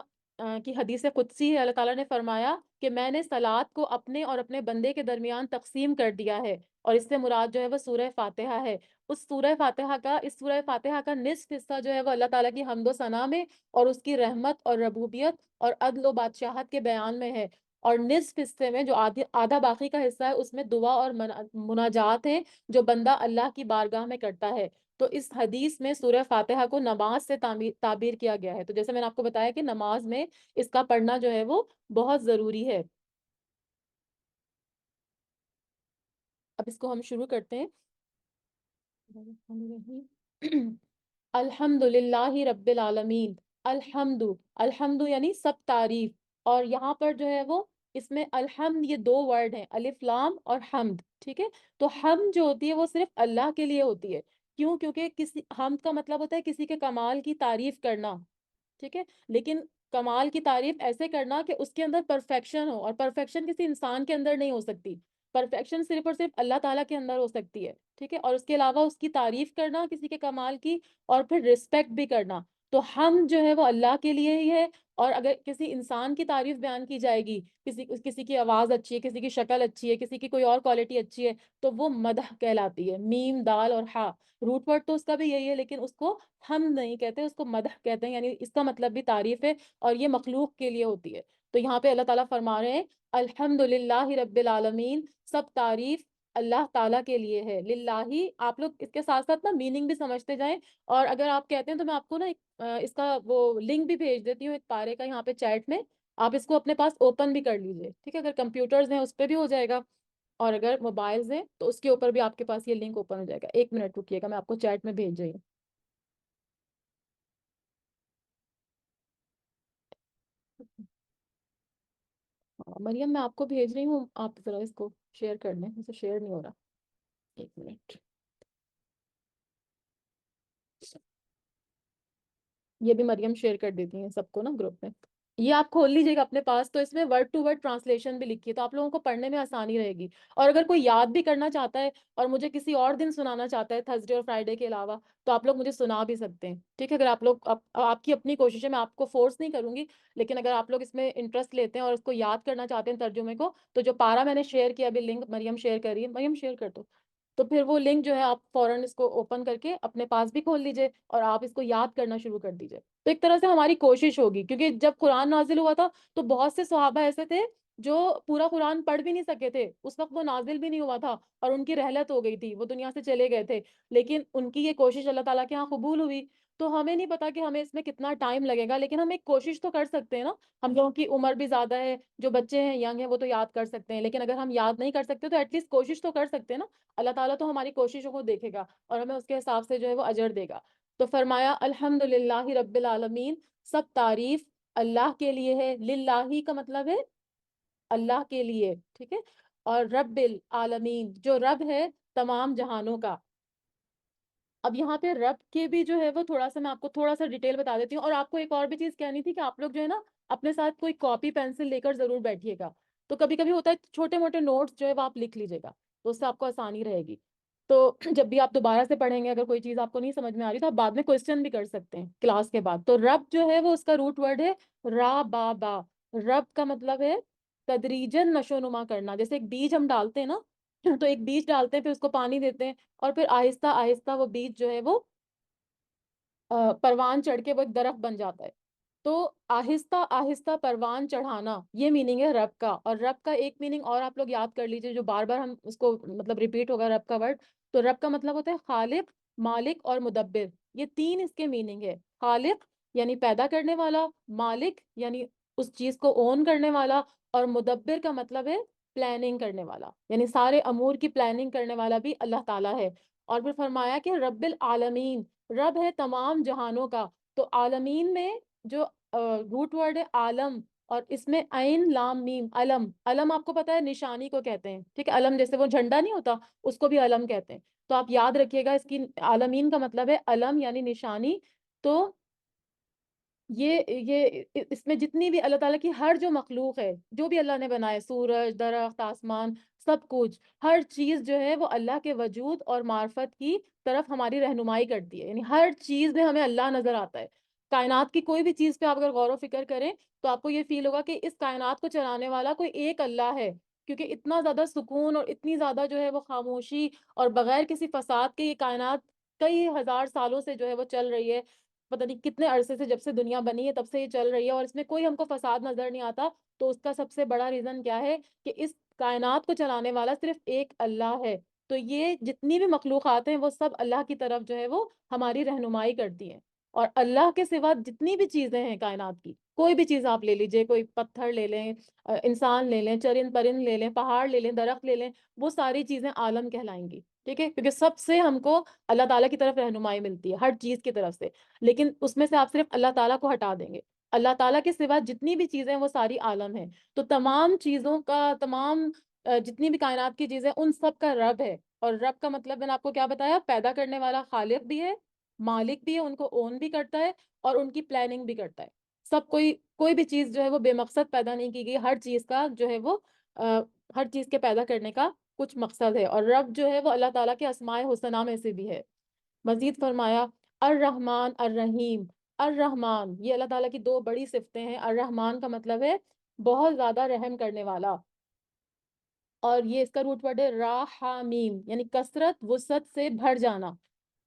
کی حدیث قدسی ہے، اللہ تعالیٰ نے فرمایا کہ میں نے صلات کو اپنے اور اپنے بندے کے درمیان تقسیم کر دیا ہے، اور اس سے مراد جو ہے وہ سورہ فاتحہ ہے۔ اس سورہ فاتحہ کا نصف حصہ جو ہے وہ اللہ تعالیٰ کی حمد و ثنا میں، اور اس کی رحمت اور ربوبیت اور عدل و بادشاہت کے بیان میں ہے، اور نصف حصے میں جو آدھا باقی کا حصہ ہے اس میں دعا اور مناجات ہیں جو بندہ اللہ کی بارگاہ میں کرتا ہے۔ تو اس حدیث میں سورہ فاتحہ کو نماز سے تعبیر کیا گیا ہے، تو جیسے میں نے آپ کو بتایا کہ نماز میں اس کا پڑھنا جو ہے وہ بہت ضروری ہے۔ اب اس کو ہم شروع کرتے ہیں۔ الحمد للہ رب العالمین، الحمد، الحمد یعنی سب تعریف، اور یہاں پر جو ہے وہ اس میں الحمد یہ 2 ورڈ ہیں، الف لام اور حمد، ٹھیک ہے؟ تو حمد جو ہوتی ہے وہ صرف اللہ کے لیے ہوتی ہے، کیوں؟ کیونکہ کسی حمد کا مطلب ہوتا ہے کسی کے کمال کی تعریف کرنا، ٹھیک ہے؟ لیکن کمال کی تعریف ایسے کرنا کہ اس کے اندر پرفیکشن ہو، اور پرفیکشن کسی انسان کے اندر نہیں ہو سکتی، پرفیکشن صرف اور صرف اللہ تعالیٰ کے اندر ہو سکتی ہے، ٹھیک ہے؟ اور اس کے علاوہ اس کی تعریف کرنا کسی کے کمال کی، اور پھر رسپیکٹ بھی کرنا، تو ہم جو ہے وہ اللہ کے لیے ہی ہے۔ اور اگر کسی انسان کی تعریف بیان کی جائے گی، کسی کی آواز اچھی ہے، کسی کی شکل اچھی ہے، کسی کی کوئی اور کوالٹی اچھی ہے، تو وہ مدح کہلاتی ہے، میم دال اور ہا، روٹ ورڈ تو اس کا بھی یہی ہے، لیکن اس کو ہم نہیں کہتے، اس کو مدح کہتے ہیں، یعنی اس کا مطلب بھی تعریف ہے، اور یہ مخلوق کے لیے ہوتی ہے۔ تو یہاں پہ اللہ تعالیٰ فرما رہے ہیں الحمد للہ رب العالمین، سب تعریف اللہ تعالیٰ کے لیے ہے۔ للہ، آپ لوگ اس کے ساتھ ساتھ نا میننگ بھی سمجھتے جائیں، اور اگر آپ کہتے ہیں تو میں آپ کو نا اس کا وہ لنک بھی بھیج دیتی ہوں ایک پارے کا یہاں پہ چیٹ میں، آپ اس کو اپنے پاس اوپن بھی کر لیجئے، ٹھیک ہے؟ اگر کمپیوٹرز ہیں اس پہ بھی ہو جائے گا، اور اگر موبائلز ہیں تو اس کے اوپر بھی آپ کے پاس یہ لنک اوپن ہو جائے گا۔ 1 منٹ رکیے گا، میں آپ کو چیٹ میں بھیج رہی ہوں۔ مریم میں آپ کو بھیج رہی ہوں، آپ ذرا اس کو شیئر کر لیں، اسے شیئر نہیں ہو رہا۔ 1 منٹ، یہ بھی مریم شیئر کر دیتی ہیں سب کو نا گروپ میں۔ یہ آپ کھول لیجیے گا اپنے پاس، تو اس میں ورڈ ٹو ورڈ ٹرانسلیشن بھی لکھی ہے، تو آپ لوگوں کو پڑھنے میں آسانی رہے گی۔ اور اگر کوئی یاد بھی کرنا چاہتا ہے اور مجھے کسی اور دن سنانا چاہتا ہے، تھرسڈے اور فرائیڈے کے علاوہ، تو آپ لوگ مجھے سنا بھی سکتے ہیں، ٹھیک ہے؟ اگر آپ لوگ آپ کی اپنی کوشش ہے، میں آپ کو فورس نہیں کروں گی، لیکن اگر آپ لوگ اس میں انٹرسٹ لیتے ہیں اور اس کو یاد کرنا چاہتے ہیں ترجمے کو، تو جو پارا میں نے شیئر کیا ابھی لنک، مریم شیئر کر رہی ہے، مریم شیئر کر دو، تو پھر وہ لنک جو ہے آپ فوراً اس کو اوپن کر کے اپنے پاس بھی کھول لیجئے، اور آپ اس کو یاد کرنا شروع کر دیجئے۔ تو ایک طرح سے ہماری کوشش ہوگی، کیونکہ جب قرآن نازل ہوا تھا تو بہت سے صحابہ ایسے تھے جو پورا قرآن پڑھ بھی نہیں سکے تھے، اس وقت وہ نازل بھی نہیں ہوا تھا، اور ان کی رحلت ہو گئی تھی، وہ دنیا سے چلے گئے تھے، لیکن ان کی یہ کوشش اللہ تعالیٰ کے ہاں قبول ہوئی۔ تو ہمیں نہیں پتا کہ ہمیں اس میں کتنا ٹائم لگے گا، لیکن ہم ایک کوشش تو کر سکتے ہیں نا۔ ہم لوگوں کی عمر بھی زیادہ ہے، جو بچے ہیں ینگ ہیں وہ تو یاد کر سکتے ہیں، لیکن اگر ہم یاد نہیں کر سکتے تو ایٹ لیسٹ کوشش تو کر سکتے ہیں نا۔ اللہ تعالیٰ تو ہماری کوششوں کو دیکھے گا، اور ہمیں اس کے حساب سے جو ہے وہ اجر دے گا۔ تو فرمایا الحمدللہ رب العالمین، سب تعریف اللہ کے لیے ہے، للہ کا مطلب ہے اللہ کے لیے، ٹھیک ہے، اور رب العالمین جو رب ہے تمام جہانوں کا۔ اب یہاں پہ رب کے بھی جو ہے وہ تھوڑا سا میں آپ کو تھوڑا سا ڈیٹیل بتا دیتی ہوں، اور آپ کو ایک اور بھی چیز کہنی تھی کہ آپ لوگ جو ہے نا اپنے ساتھ کوئی کاپی پینسل لے کر ضرور بیٹھیے گا۔ تو کبھی کبھی ہوتا ہے چھوٹے موٹے نوٹس جو ہے وہ آپ لکھ لیجیے گا، تو اس سے آپ کو آسانی رہے گی۔ تو جب بھی آپ دوبارہ سے پڑھیں گے، اگر کوئی چیز آپ کو نہیں سمجھ میں آ رہی تو آپ بعد میں کوشچن بھی کر سکتے ہیں کلاس کے بعد۔ تو رب جو ہے وہ اس کا روٹ ورڈ ہے را با با۔ رب کا مطلب ہے تدریجن نشو نما کرنا، جیسے ایک بیج ہم ڈالتے ہیں نا، تو ایک بیج ڈالتے ہیں، پھر اس کو پانی دیتے ہیں، اور پھر آہستہ آہستہ وہ بیج جو ہے وہ پروان چڑھ کے وہ ایک درخت بن جاتا ہے۔ تو آہستہ آہستہ پروان چڑھانا، یہ میننگ ہے رب کا۔ اور رب کا ایک میننگ اور آپ لوگ یاد کر لیجئے، جو بار بار ہم اس کو مطلب ریپیٹ ہوگا رب کا ورڈ۔ تو رب کا مطلب ہوتا ہے خالق، مالک اور مدبر، یہ تین اس کے میننگ ہے۔ خالق یعنی پیدا کرنے والا، مالک یعنی اس چیز کو اون کرنے والا، اور مدبر کا مطلب ہے پلاننگ کرنے والا، یعنی سارے امور کی پلاننگ کرنے والا بھی اللہ تعالیٰ ہے۔ اور پھر فرمایا کہ رب العالمین، رب ہے تمام جہانوں کا۔ تو عالمین میں جو روٹ ورڈ ہے عالم، اور اس میں عین لام میم علم، علم آپ کو پتا ہے نشانی کو کہتے ہیں، ٹھیک ہے، علم جیسے وہ جھنڈا نہیں ہوتا، اس کو بھی علم کہتے ہیں۔ تو آپ یاد رکھیے گا اس کی عالمین کا مطلب ہے علم یعنی نشانی۔ تو یہ اس میں جتنی بھی اللہ تعالیٰ کی ہر جو مخلوق ہے، جو بھی اللہ نے بنائے، سورج، درخت، آسمان، سب کچھ، ہر چیز جو ہے وہ اللہ کے وجود اور معرفت کی طرف ہماری رہنمائی کرتی ہے، یعنی ہر چیز میں ہمیں اللہ نظر آتا ہے۔ کائنات کی کوئی بھی چیز پہ آپ اگر غور و فکر کریں تو آپ کو یہ فیل ہوگا کہ اس کائنات کو چلانے والا کوئی ایک اللہ ہے، کیونکہ اتنا زیادہ سکون اور اتنی زیادہ جو ہے وہ خاموشی اور بغیر کسی فساد کے یہ کائنات کئی ہزار سالوں سے جو ہے وہ چل رہی ہے۔ پتہ نہیں کتنے عرصے سے، جب سے دنیا بنی ہے تب سے یہ چل رہی ہے، اور اس میں کوئی ہم کو فساد نظر نہیں آتا۔ تو اس کا سب سے بڑا ریزن کیا ہے کہ اس کائنات کو چلانے والا صرف ایک اللہ ہے۔ تو یہ جتنی بھی مخلوقات ہیں وہ سب اللہ کی طرف جو ہے وہ ہماری رہنمائی کرتی ہیں، اور اللہ کے سوا جتنی بھی چیزیں ہیں کائنات کی، کوئی بھی چیز آپ لے لیجئے، کوئی پتھر لے لیں، انسان لے لیں، چرند پرند لے لیں، پہاڑ لے لیں، درخت لے لیں، وہ ساری چیزیں عالم کہلائیں گی، ٹھیک ہے، کیونکہ سب سے ہم کو اللہ تعالیٰ کی طرف رہنمائی ملتی ہے، ہر چیز کی طرف سے۔ لیکن اس میں سے آپ صرف اللہ تعالیٰ کو ہٹا دیں گے، اللہ تعالیٰ کے سوا جتنی بھی چیزیں ہیں وہ ساری عالم ہیں۔ تو تمام چیزوں کا، تمام جتنی بھی کائنات کی چیزیں، ان سب کا رب ہے۔ اور رب کا مطلب میں نے آپ کو کیا بتایا، پیدا کرنے والا، خالق بھی ہے، مالک بھی ہے، ان کو اون بھی کرتا ہے، اور ان کی پلاننگ بھی کرتا ہے۔ سب کوئی بھی چیز جو ہے وہ بے مقصد پیدا نہیں کی گئی، ہر چیز کا جو ہے وہ ہر چیز کے پیدا کرنے کا کچھ مقصد ہے۔ اور رب جو ہے وہ اللہ تعالیٰ کے اسماء حسنہ میں سے بھی ہے۔ مزید فرمایا الرحمن الرحیم۔ الرحمن یہ اللہ تعالیٰ کی دو بڑی صفتیں ہیں۔ الرحمن کا مطلب ہے بہت زیادہ رحم کرنے والا، اور یہ اس کا روٹ ورڈ ہے راحمیم، یعنی کثرت وسعت سے بھر جانا۔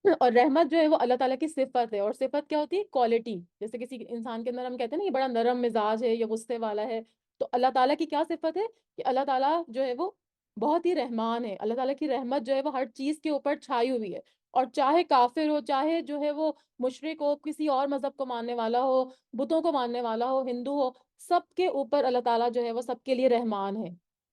اور رحمت جو ہے وہ اللہ تعالیٰ کی صفت ہے، اور صفت کیا ہوتی ہے، کوالٹی۔ جیسے کسی انسان کے اندر ہم کہتے ہیں نا یہ بڑا نرم مزاج ہے، یہ غصے والا ہے، تو اللہ تعالیٰ کی کیا صفت ہے کہ اللہ تعالیٰ جو ہے وہ بہت ہی رحمان ہے۔ اللہ تعالیٰ کی رحمت جو ہے وہ ہر چیز کے اوپر چھائی ہوئی ہے، اور چاہے کافر ہو، چاہے جو ہے وہ مشرک ہو، کسی اور مذہب کو ماننے والا ہو، بتوں کو ماننے والا ہو، ہندو ہو، سب کے اوپر اللہ تعالیٰ جو ہے وہ سب کے لیے رحمان ہے۔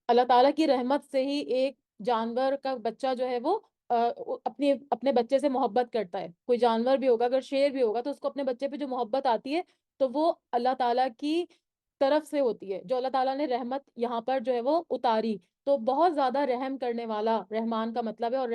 اللہ تعالیٰ کی رحمت سے ہی ایک جانور کا بچہ جو ہے وہ اپنے بچے سے محبت کرتا ہے۔ کوئی جانور بھی ہوگا، اگر شیر بھی ہوگا، تو اس کو اپنے بچے پہ جو محبت آتی ہے تو وہ اللہ تعالیٰ کی طرف سے ہوتی ہے، جو اللہ تعالیٰ نے رحمت یہاں پر جو ہے وہ اتاری۔ تو بہت زیادہ رحم کرنے والا رحمان کا مطلب ہے۔ اور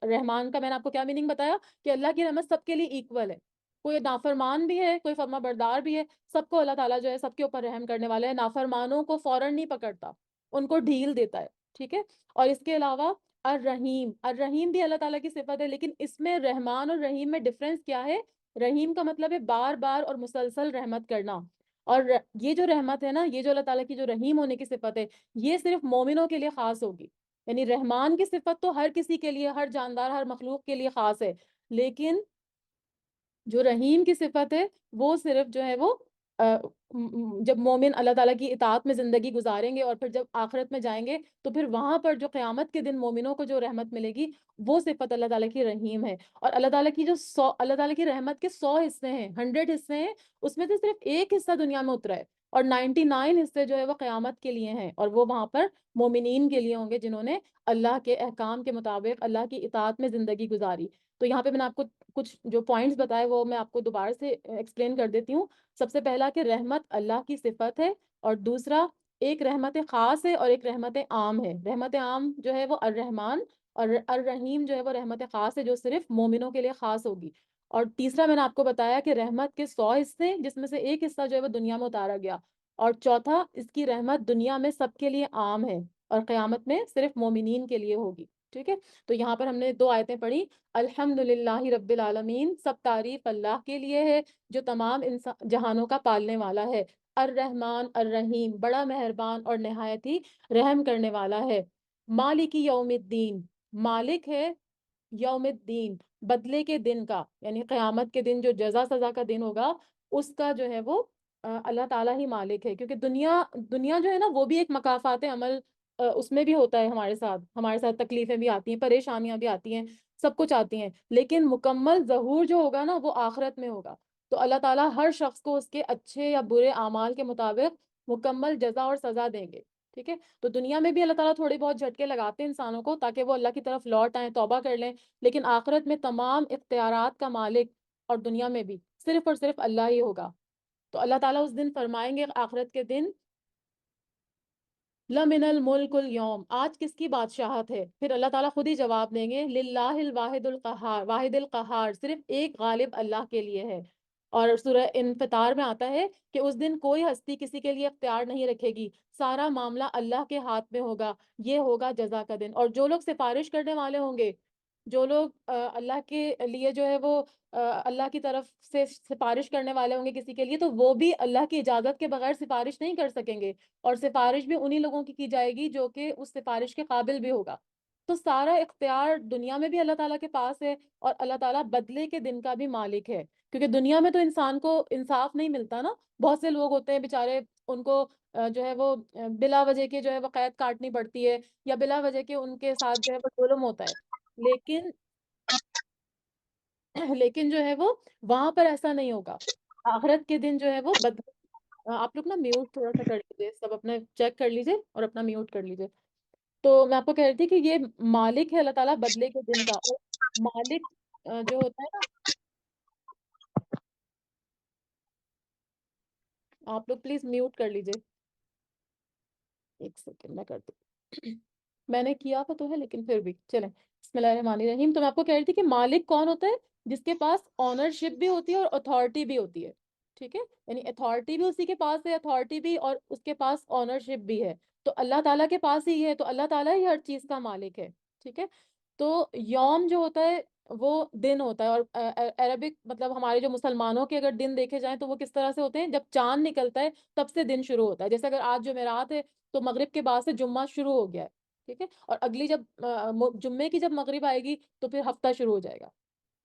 رحمان کا میں نے آپ کو کیا میننگ بتایا کہ اللہ کی رحمت سب کے لیے ایکول ہے، کوئی نافرمان بھی ہے، کوئی فرما بردار بھی ہے، سب کو اللہ تعالیٰ جو ہے سب کے اوپر رحم کرنے والا ہے۔ نافرمانوں کو فوراً نہیں پکڑتا، ان کو ڈھیل دیتا ہے، ٹھیک ہے۔ اور اس کے علاوہ الرحیم، الرحیم بھی اللہ تعالیٰ کی صفت ہے، لیکن اس میں رحمان اور رحیم میں ڈفرنس کیا ہے؟ رحیم کا مطلب ہے بار بار اور مسلسل رحمت کرنا، اور یہ جو رحمت ہے نا، یہ جو اللہ تعالیٰ کی جو رحیم ہونے کی صفت ہے، یہ صرف مومنوں کے لیے خاص ہوگی۔ یعنی رحمان کی صفت تو ہر کسی کے لیے، ہر جاندار، ہر مخلوق کے لیے خاص ہے، لیکن جو رحیم کی صفت ہے وہ صرف جو ہے وہ جب مومن اللہ تعالیٰ کی اطاعت میں زندگی گزاریں گے، اور پھر جب آخرت میں جائیں گے تو پھر وہاں پر جو قیامت کے دن مومنوں کو جو رحمت ملے گی، وہ صفت اللہ تعالیٰ کی رحیم ہے۔ اور اللہ تعالیٰ کی جو اللہ تعالیٰ کی رحمت کے 100 حصے ہیں، 100 حصے ہیں، اس میں سے صرف ایک حصہ دنیا میں اترا ہے، اور 99 حصے جو ہے وہ قیامت کے لیے ہیں، اور وہ وہاں پر مومنین کے لیے ہوں گے، جنہوں نے اللہ کے احکام کے مطابق اللہ کی اطاعت میں زندگی گزاری۔ تو یہاں پہ میں نے آپ کو کچھ جو پوائنٹس بتائے وہ میں آپ کو دوبارہ سے ایکسپلین کر دیتی ہوں۔ سب سے پہلا کہ رحمت اللہ کی صفت ہے، اور دوسرا ایک رحمت خاص ہے اور ایک رحمت عام ہے۔ رحمت عام جو ہے وہ الرحمن، اور الرحیم جو ہے وہ رحمت خاص ہے جو صرف مومنوں کے لیے خاص ہوگی۔ اور تیسرا میں نے آپ کو بتایا کہ رحمت کے 100 حصے جس میں سے ایک حصہ جو ہے وہ دنیا میں اتارا گیا، اور چوتھا اس کی رحمت دنیا میں سب کے لیے عام ہے اور قیامت میں صرف مومنین کے لیے ہوگی۔ ٹھیک ہے، تو یہاں پر ہم نے 2 آیتیں پڑھی۔ الحمد للہ رب العالمین، سب تعریف اللہ کے لیے ہے جو تمام جہانوں کا پالنے والا ہے۔ الرحمن الرحیم، بڑا مہربان اور نہایت ہی رحم کرنے والا ہے۔ مالک یوم الدین، مالک ہے یوم الدین، بدلے کے دن کا، یعنی قیامت کے دن جو جزا سزا کا دن ہوگا اس کا جو ہے وہ اللہ تعالیٰ ہی مالک ہے، کیونکہ دنیا جو ہے نا وہ بھی ایک مکافات عمل اس میں بھی ہوتا ہے، ہمارے ساتھ تکلیفیں بھی آتی ہیں، پریشانیاں بھی آتی ہیں، سب کچھ آتی ہیں، لیکن مکمل ظہور جو ہوگا نا وہ آخرت میں ہوگا۔ تو اللہ تعالیٰ ہر شخص کو اس کے اچھے یا برے اعمال کے مطابق مکمل جزا اور سزا دیں گے۔ ٹھیک ہے، تو دنیا میں بھی اللہ تعالیٰ تھوڑے بہت جھٹکے لگاتے ہیں انسانوں کو تاکہ وہ اللہ کی طرف لوٹ آئیں، توبہ کر لیں، لیکن آخرت میں تمام اختیارات کا مالک اور دنیا میں بھی صرف اور صرف اللہ ہی ہوگا۔ تو اللہ تعالیٰ اس دن فرمائیں گے آخرت کے دن، لمن الملک اليوم، آج کس کی بادشاہت ہے؟ پھر اللہ تعالیٰ خود ہی جواب دیں گے، للہ الواحد القہار، واحد القہار، صرف ایک غالب اللہ کے لیے ہے۔ اور سورہ انفطار میں آتا ہے کہ اس دن کوئی ہستی کسی کے لیے اختیار نہیں رکھے گی، سارا معاملہ اللہ کے ہاتھ میں ہوگا، یہ ہوگا جزا کا دن۔ اور جو لوگ سفارش کرنے والے ہوں گے، جو لوگ اللہ کے لیے جو ہے وہ اللہ کی طرف سے سفارش کرنے والے ہوں گے کسی کے لیے، تو وہ بھی اللہ کی اجازت کے بغیر سفارش نہیں کر سکیں گے، اور سفارش بھی انہی لوگوں کی جائے گی جو کہ اس سفارش کے قابل بھی ہوگا۔ تو سارا اختیار دنیا میں بھی اللہ تعالیٰ کے پاس ہے، اور اللہ تعالیٰ بدلے کے دن کا بھی مالک ہے، کیونکہ دنیا میں تو انسان کو انصاف نہیں ملتا نا، بہت سے لوگ ہوتے ہیں بیچارے، ان کو جو ہے وہ بلا وجہ کے جو ہے وہ قید کاٹنی پڑتی ہے، یا بلا وجہ کے ان کے ساتھ جو ہے وہ ظلم ہوتا ہے، لیکن لیکن جو ہے وہ وہاں پر ایسا نہیں ہوگا۔ آخرت کے دن جو ہے وہ آپ لوگ نا میوٹ تھوڑا سا کر لیجیے، سب اپنا چیک کر لیجیے اور اپنا میوٹ کر لیجیے۔ تو میں آپ کو کہہ رہی تھی کہ یہ مالک ہے اللہ تعالیٰ بدلے کے دن کا، اور مالک جو ہوتا ہے نا، آپ لوگ پلیز میوٹ کر لیجیے، ایک سیکنڈ میں کرتی ہوں۔ میں نے کیا تھا تو ہے لیکن پھر بھی چلیں، بسم اللہ الرحمن الرحیم۔ تو میں آپ کو کہہ رہی تھی کہ مالک کون ہوتا ہے؟ جس کے پاس آنرشپ بھی ہوتی ہے اور اتھارٹی بھی ہوتی ہے۔ ٹھیک ہے، یعنی اتھارٹی بھی اسی کے پاس ہے، اتھارٹی بھی، اور اس کے پاس آنرشپ بھی ہے، تو اللہ تعالیٰ کے پاس ہی ہے، تو اللہ تعالیٰ ہی ہر چیز کا مالک ہے۔ ٹھیک ہے، تو یوم جو ہوتا ہے وہ دن ہوتا ہے، اور عربک مطلب ہمارے جو مسلمانوں کے اگر دن دیکھے جائیں تو وہ کس طرح سے ہوتے ہیں؟ جب چاند نکلتا ہے تب سے دن شروع ہوتا ہے، جیسے اگر آج جمعرات ہے تو مغرب کے بعد سے جمعہ شروع ہو گیا ہے۔ ٹھیک ہے، اور اگلی جب جمعے کی جب مغرب آئے گی تو پھر ہفتہ شروع ہو جائے گا۔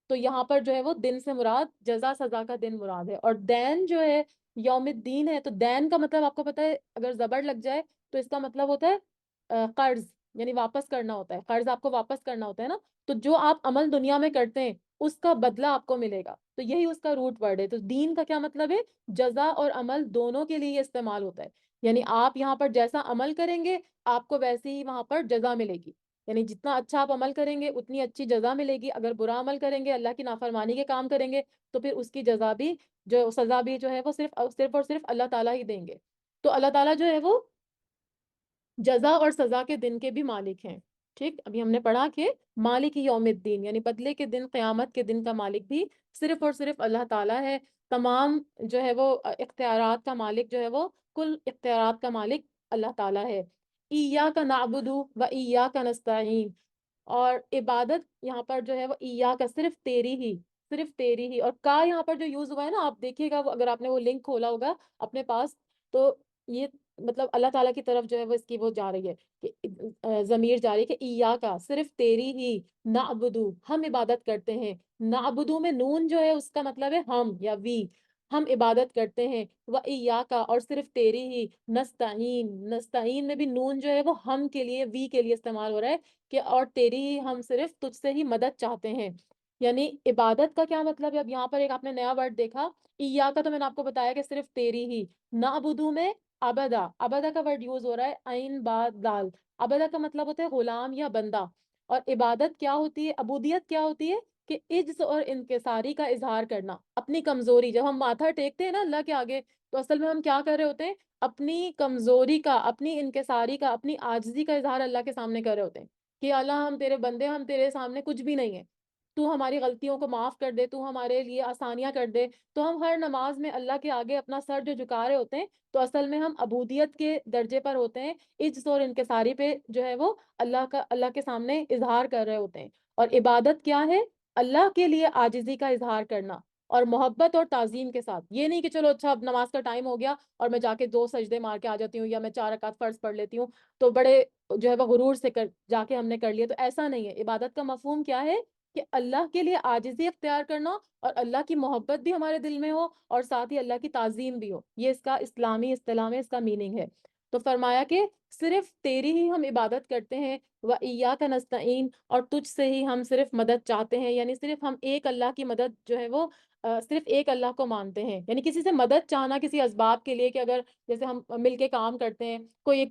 تو یہاں پر جو ہے وہ دن سے مراد جزا سزا کا دن مراد ہے، اور دین جو ہے یوم الدین ہے، تو دین کا مطلب آپ کو پتا ہے، اگر زبر لگ جائے تو اس کا مطلب ہوتا ہے قرض، یعنی واپس کرنا ہوتا ہے، قرض آپ کو واپس کرنا ہوتا ہے نا، تو جو آپ عمل دنیا میں کرتے ہیں اس کا بدلہ آپ کو ملے گا، تو یہی اس کا روٹ ورڈ ہے۔ تو دین کا کیا مطلب ہے؟ جزا اور عمل دونوں کے لیے استعمال ہوتا ہے، یعنی آپ یہاں پر جیسا عمل کریں گے آپ کو ویسے ہی وہاں پر جزا ملے گی، یعنی جتنا اچھا آپ عمل کریں گے اتنی اچھی جزا ملے گی، اگر برا عمل کریں گے، اللہ کی نافرمانی کے کام کریں گے، تو پھر اس کی جزا بھی، جو سزا بھی جو ہے وہ صرف اور صرف اللہ تعالیٰ ہی دیں گے۔ تو اللہ تعالیٰ جو ہے وہ جزا اور سزا کے دن کے بھی مالک ہیں۔ ٹھیک، ابھی ہم نے پڑھا کہ مالک یوم الدین، یعنی بدلے کے دن، قیامت کے دن کا مالک بھی صرف اور صرف اللہ تعالیٰ ہے۔ تمام جو ہے وہ اختیارات کا مالک جو ہے وہ، کل اختیارات کا مالک اللہ تعالیٰ ہے۔ ایاک نعبد و ایاک نستعین، اور عبادت یہاں پر جو ہے وہ ایاک، صرف تیری ہی، اور کا یہاں پر جو یوز ہوا ہے نا، آپ دیکھیے گا وہ، اگر آپ نے وہ لنک کھولا ہوگا اپنے پاس، تو یہ مطلب اللہ تعالیٰ کی طرف جو ہے وہ اس کی وہ جا رہی ہے کہ ضمیر جا رہی ہے کہ ایاکا، صرف تیری ہی، نعبدو، ہم عبادت کرتے ہیں، نعبدو میں نون جو ہے اس کا مطلب ہے ہم یا وی، ہم عبادت کرتے ہیں، و ایاکا، اور صرف تیری ہی، نستعین، نستعین میں بھی نون جو ہے وہ ہم کے لیے، وی کے لیے استعمال ہو رہا ہے کہ اور تیری ہی، ہم صرف تجھ سے ہی مدد چاہتے ہیں۔ یعنی عبادت کا کیا مطلب ہے؟ اب یہاں پر ایک آپ نے نیا ورڈ دیکھا، ایاکا، تو میں نے آپ کو بتایا کہ صرف تیری ہی، نعبدو میں ابدا کا ورڈ یوز ہو رہا ہے، عین با دال، ابدا کا مطلب ہوتا ہے غلام یا بندہ، اور عبادت کیا ہوتی ہے، عبودیت کیا ہوتی ہے؟ کہ عجز اور انکساری کا اظہار کرنا، اپنی کمزوری، جب ہم ماتھا ٹیکتے ہیں نا اللہ کے آگے، تو اصل میں ہم کیا کر رہے ہوتے ہیں؟ اپنی کمزوری کا، اپنی انکساری کا، اپنی عاجزی کا اظہار اللہ کے سامنے کر رہے ہوتے ہیں کہ اللہ ہم تیرے بندے، ہم تیرے سامنے کچھ بھی نہیں ہے، تو ہماری غلطیوں کو معاف کر دے، تو ہمارے لیے آسانیاں کر دے۔ تو ہم ہر نماز میں اللہ کے آگے اپنا سر جو جھکا رہے ہوتے ہیں، تو اصل میں ہم عبودیت کے درجے پر ہوتے ہیں، عجز اور انکساری پہ جو ہے وہ اللہ کے سامنے اظہار کر رہے ہوتے ہیں۔ اور عبادت کیا ہے؟ اللہ کے لیے عاجزی کا اظہار کرنا، اور محبت اور تعظیم کے ساتھ، یہ نہیں کہ چلو اچھا اب نماز کا ٹائم ہو گیا اور میں جا کے 2 سجدے مار کے آ جاتی ہوں، یا میں 4 رکعت فرض پڑھ لیتی ہوں تو بڑے جو ہے وہ غرور سے جا کے ہم نے کر لیا، تو ایسا نہیں ہے۔ عبادت کا مفہوم کیا ہے؟ کہ اللہ کے لیے عاجزی اختیار کرنا، اور اللہ کی محبت بھی ہمارے دل میں ہو، اور ساتھ ہی اللہ کی تعظیم بھی ہو، یہ اس کا اسلامی اصطلاح میں اس کا میننگ ہے۔ تو فرمایا کہ صرف تیری ہی ہم عبادت کرتے ہیں، وَإِيَّاكَ نَسْتَعِينُ، اور تجھ سے ہی ہم صرف مدد چاہتے ہیں، یعنی صرف ہم ایک اللہ کی مدد جو ہے وہ صرف ایک اللہ کو مانتے ہیں، یعنی کسی سے مدد چاہنا کسی اسباب کے لیے، کہ اگر جیسے ہم مل کے کام کرتے ہیں، کوئی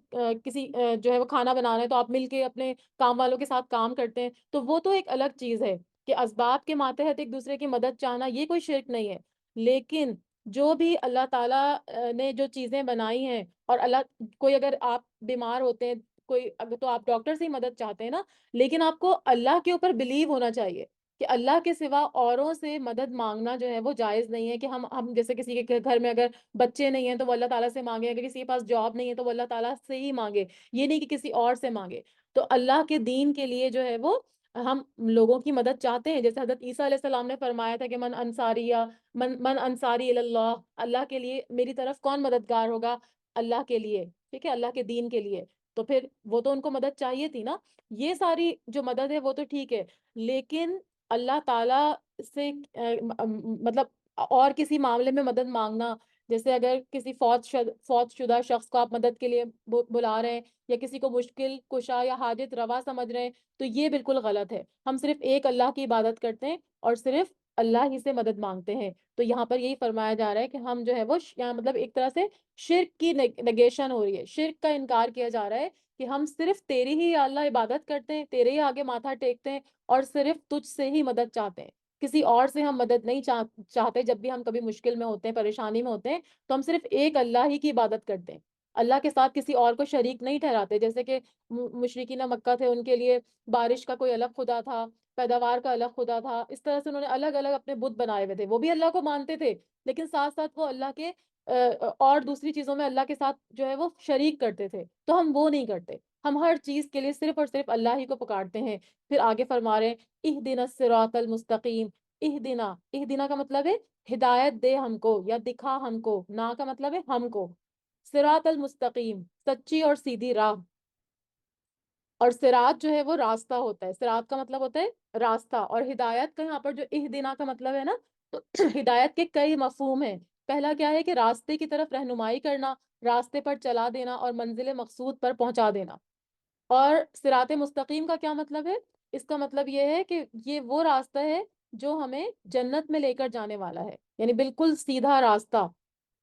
کسی جو ہے وہ کھانا بنانا ہے تو آپ مل کے اپنے کام والوں کے ساتھ کام کرتے ہیں، تو وہ تو ایک الگ چیز ہے کہ اسباب کے ماتحت ایک دوسرے کی مدد چاہنا، یہ کوئی شرک نہیں ہے۔ لیکن جو بھی اللہ تعالیٰ نے جو چیزیں بنائی ہیں، اور اللہ، کوئی اگر آپ بیمار ہوتے ہیں، کوئی اگر، تو آپ ڈاکٹر سے ہی مدد چاہتے ہیں نا، لیکن آپ کو اللہ کے اوپر بلیو ہونا چاہیے کہ اللہ کے سوا اوروں سے مدد مانگنا جو ہے وہ جائز نہیں ہے، کہ ہم جیسے کسی کے گھر میں اگر بچے نہیں ہیں تو وہ اللہ تعالیٰ سے مانگے، اگر کسی کے پاس جاب نہیں ہے تو وہ اللہ تعالیٰ سے ہی مانگے، یہ نہیں کہ کسی اور سے مانگے۔ تو اللہ کے دین کے لیے جو ہے وہ ہم لوگوں کی مدد چاہتے ہیں، جیسے حضرت عیسیٰ علیہ السلام نے فرمایا تھا کہ من انصاری اللہ، اللہ کے لیے میری طرف کون مددگار ہوگا؟ اللہ کے لیے، ٹھیک ہے، اللہ کے دین کے لیے۔ تو پھر وہ تو ان کو مدد چاہیے تھی نا، یہ ساری جو مدد ہے وہ تو ٹھیک ہے، لیکن اللہ تعالیٰ سے مطلب اور کسی معاملے میں مدد مانگنا، جیسے اگر کسی فوت شدہ شخص کو آپ مدد کے لیے بلا رہے ہیں، یا کسی کو مشکل کشا یا حاجت روا سمجھ رہے ہیں، تو یہ بالکل غلط ہے۔ ہم صرف ایک اللہ کی عبادت کرتے ہیں اور صرف اللہ ہی سے مدد مانگتے ہیں۔ تو یہاں پر یہی فرمایا جا رہا ہے کہ ہم جو ہے وہ یہاں مطلب ایک طرح سے شرک کی نگیشن ہو رہی ہے، شرک کا انکار کیا جا رہا ہے کہ ہم صرف تیری ہی یا اللہ عبادت کرتے ہیں، تیرے ہی آگے ماتھا ٹیکتے ہیں، اور صرف تجھ سے ہی مدد چاہتے ہیں، کسی اور سے ہم مدد نہیں چاہتے۔ جب بھی ہم کبھی مشکل میں ہوتے ہیں، پریشانی میں ہوتے ہیں، تو ہم صرف ایک اللہ ہی کی عبادت کرتے ہیں، اللہ کے ساتھ کسی اور کو شریک نہیں ٹھہراتے۔ جیسے کہ مشرکین مکہ تھے، ان کے لیے بارش کا کوئی الگ خدا تھا، پیداوار کا الگ خدا تھا، اس طرح سے انہوں نے الگ الگ اپنے بت بنائے ہوئے تھے، وہ بھی اللہ کو مانتے تھے، لیکن ساتھ ساتھ وہ اللہ کے اور دوسری چیزوں میں اللہ کے ساتھ جو ہے وہ شریک کرتے تھے۔ تو ہم وہ نہیں کرتے، ہم ہر چیز کے لیے صرف اور صرف اللہ ہی کو پکارتے ہیں۔ پھر آگے فرما رہے ہیں اہدنا الصراط المستقیم، اہدنا، اہدنا کا مطلب ہے ہدایت دے ہم کو، یا دکھا ہم کو، نا کا مطلب ہے ہم کو، صراط المستقیم، سچی اور سیدھی راہ۔ اور صراط جو ہے وہ راستہ ہوتا ہے، صراط کا مطلب ہوتا ہے راستہ، اور ہدایت کا یہاں پر جو اہدنا کا مطلب ہے نا، تو ہدایت کے کئی مفہوم ہیں۔ پہلا کیا ہے کہ راستے کی طرف رہنمائی کرنا، راستے پر چلا دینا اور منزل مقصود پر پہنچا دینا۔ اور صراط مستقیم کا کیا مطلب ہے؟ اس کا مطلب یہ ہے کہ یہ وہ راستہ ہے جو ہمیں جنت میں لے کر جانے والا ہے، یعنی بالکل سیدھا راستہ،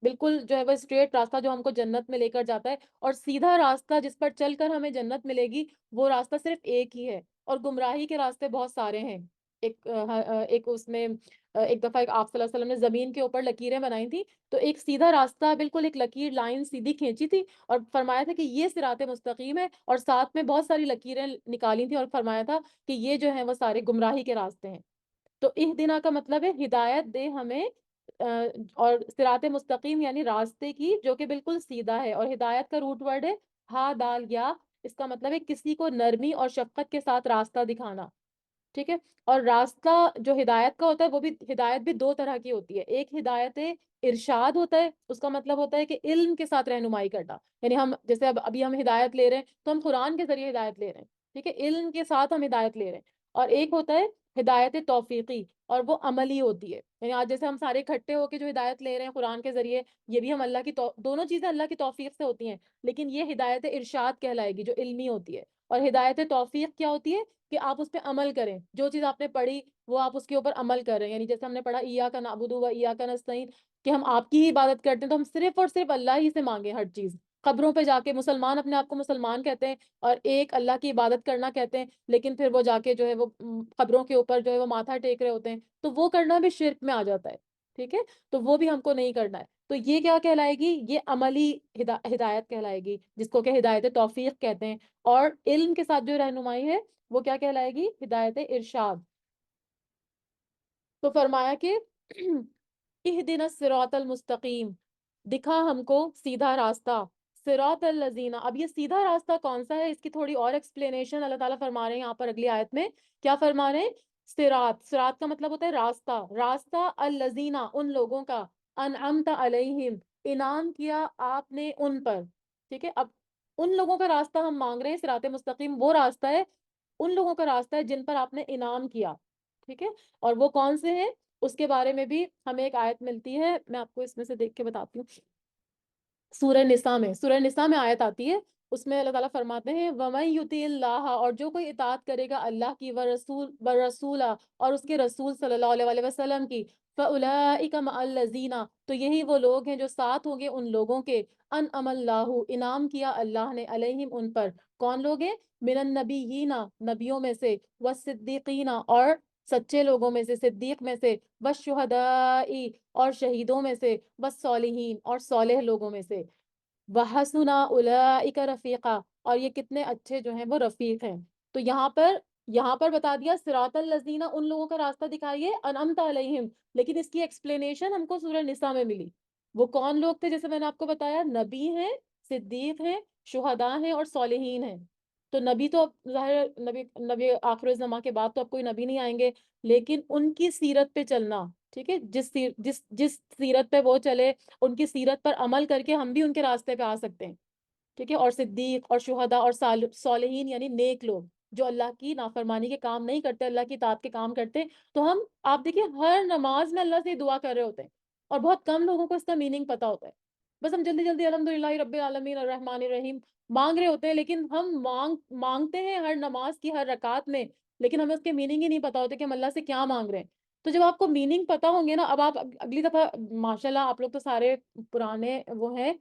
بالکل جو ہے وہ اسٹریٹ راستہ جو ہم کو جنت میں لے کر جاتا ہے۔ اور سیدھا راستہ جس پر چل کر ہمیں جنت ملے گی، وہ راستہ صرف ایک ہی ہے، اور گمراہی کے راستے بہت سارے ہیں۔ ایک اس میں ایک دفعہ آپ صلی اللہ علیہ وسلم نے زمین کے اوپر لکیریں بنائی تھی، تو ایک سیدھا راستہ، بالکل ایک لکیر لائن سیدھی کھینچی تھی، اور فرمایا تھا کہ یہ صراط مستقیم ہے، اور ساتھ میں بہت ساری لکیریں نکالی تھی، اور فرمایا تھا کہ یہ جو ہیں وہ سارے گمراہی کے راستے ہیں۔ تو اہدنا کا مطلب ہے ہدایت دے ہمیں، اور صراط مستقیم یعنی راستے کی جو کہ بالکل سیدھا ہے، اور ہدایت کا روٹ ورڈ ہے ہا دال یا، اس کا مطلب ہے کسی کو نرمی اور شفقت کے ساتھ راستہ دکھانا، ٹھیک ہے۔ اور راستہ جو ہدایت کا ہوتا ہے، وہ بھی ہدایت بھی 2 طرح کی ہوتی ہے، ایک ہدایت ارشاد ہوتا ہے، اس کا مطلب ہوتا ہے کہ علم کے ساتھ رہنمائی کرنا، یعنی ہم جیسے ابھی ہم ہدایت لے رہے ہیں تو ہم قرآن کے ذریعے ہدایت لے رہے ہیں، ٹھیک ہے، علم کے ساتھ ہم ہدایت لے رہے ہیں۔ اور ایک ہوتا ہے ہدایت توفیقی، اور وہ عملی ہوتی ہے، یعنی آج جیسے ہم سارے اکٹھے ہو کے جو ہدایت لے رہے ہیں قرآن کے ذریعے، یہ بھی ہم اللہ کی دونوں چیزیں اللہ کی توفیق سے ہوتی ہیں، لیکن یہ ہدایت ارشاد کہلائے گی جو علمی ہوتی ہے۔ اور ہدایت توفیق کیا ہوتی ہے؟ کہ آپ اس پہ عمل کریں، جو چیز آپ نے پڑھی وہ آپ اس کے اوپر عمل کر رہے ہیں، یعنی جیسے ہم نے پڑھا ایاک نعبد و ایاک نستعین، کہ ہم آپ کی ہی عبادت کرتے ہیں، تو ہم صرف اور صرف اللہ ہی سے مانگیں ہر چیز، قبروں پہ جا کے مسلمان اپنے آپ کو مسلمان کہتے ہیں اور ایک اللہ کی عبادت کرنا کہتے ہیں، لیکن پھر وہ جا کے جو ہے وہ قبروں کے اوپر جو ہے وہ ماتھا ٹیک رہے ہوتے ہیں، تو وہ کرنا بھی شرک میں آ جاتا ہے، ٹھیک ہے؟ تو وہ بھی ہم کو نہیں کرنا ہے. تو یہ کیا کہلائے گی؟ یہ عملی ہدایت کہلائے گی، جس کو کہ ہدایت توفیق کہتے ہیں. اور علم کے ساتھ جو رہنمائی ہے وہ کیا کہلائے گی؟ ہدایت ارشاد. تو فرمایا کہ اہدنا الصراط المستقیم، دکھا ہم کو سیدھا راستہ. صراط الذین، اب یہ سیدھا راستہ کون سا ہے، اس کی تھوڑی اور ایکسپلینیشن اللہ تعالیٰ فرما رہے ہیں یہاں پر اگلی آیت میں. کیا فرما رہے ہیں؟ صراط، صراط کا مطلب ہوتا ہے راستہ. راستہ الذین، ان لوگوں کا، انعمت علیہم، انعام کیا آپ نے ان پر. ٹھیک ہے، اب ان لوگوں کا راستہ ہم مانگ رہے ہیں. صراط مستقیم وہ راستہ ہے، ان لوگوں کا راستہ ہے جن پر آپ نے انعام کیا. ٹھیک ہے، اور وہ کون سے ہیں اس کے بارے میں بھی ہمیں ایک آیت ملتی ہے، میں آپ کو اس میں سے دیکھ کے بتاتی ہوں. سورہ نساء میں آیت آتی ہے، اس میں اللہ تعالیٰ فرماتے ہیں وَمَن يُطِعِ اللَّهَ، اور جو کوئی اطاعت کرے گا اللہ کی، ورسولہ، اور اس کے رسول صلی اللہ علیہ وسلم کی، فَأُولَٰئِكَ مَعَ الَّذِينَ، تو یہی وہ لوگ ہیں جو ساتھ ہوں گے ان لوگوں کے، انعم اللہ، انعام کیا اللہ نے، علیہم ان پر. کون لوگ ہیں؟ من النبیین، نبیوں میں سے، والصدیقین، اور سچے لوگوں میں سے، صدیق میں سے، والشہداء، اور شہیدوں میں سے، والصالحین، اور صالح لوگوں میں سے. وَحَسُنَ أُولَئِكَ رفیقا، اور یہ کتنے اچھے جو ہیں وہ رفیق ہیں. تو یہاں پر بتا دیا صراط الذین، ان لوگوں کا راستہ دکھائیے انعمت علیہم، لیکن اس کی ایکسپلینیشن ہم کو سورہ نساء میں ملی. وہ کون لوگ تھے؟ جیسے میں نے آپ کو بتایا، نبی ہیں، صدیق ہیں، شہداء ہیں، اور صالحین ہیں. تو نبی تو اب ظاہر نبی آخر الزماں کے بعد تو اب کوئی نبی نہیں آئیں گے، لیکن ان کی سیرت پہ چلنا، ٹھیک ہے، جس سیرت پہ وہ چلے، ان کی سیرت پر عمل کر کے ہم بھی ان کے راستے پہ آ سکتے ہیں. ٹھیک ہے، اور صدیق اور شہداء اور صالحین یعنی نیک لوگ جو اللہ کی نافرمانی کے کام نہیں کرتے، اللہ کی اطاعت کے کام کرتے. تو ہم، آپ دیکھیے، ہر نماز میں اللہ سے دعا کر رہے ہوتے ہیں، اور بہت کم لوگوں کو اس کا میننگ پتا ہوتا ہے. بس ہم جلدی جلدی الحمدللہ رب العالمین الرحمن الرحیم مانگ رہے ہوتے ہیں، لیکن ہم مانگتے ہیں ہر نماز کی ہر رکعت میں، لیکن ہمیں اس کے میننگ ہی نہیں پتا ہوتے کہ ہم اللہ سے کیا مانگ رہے ہیں. تو جب آپ کو میننگ پتا ہوں گے نا، اب آپ اگلی دفعہ، ماشاءاللہ آپ لوگ تو سارے پرانے وہ ہیں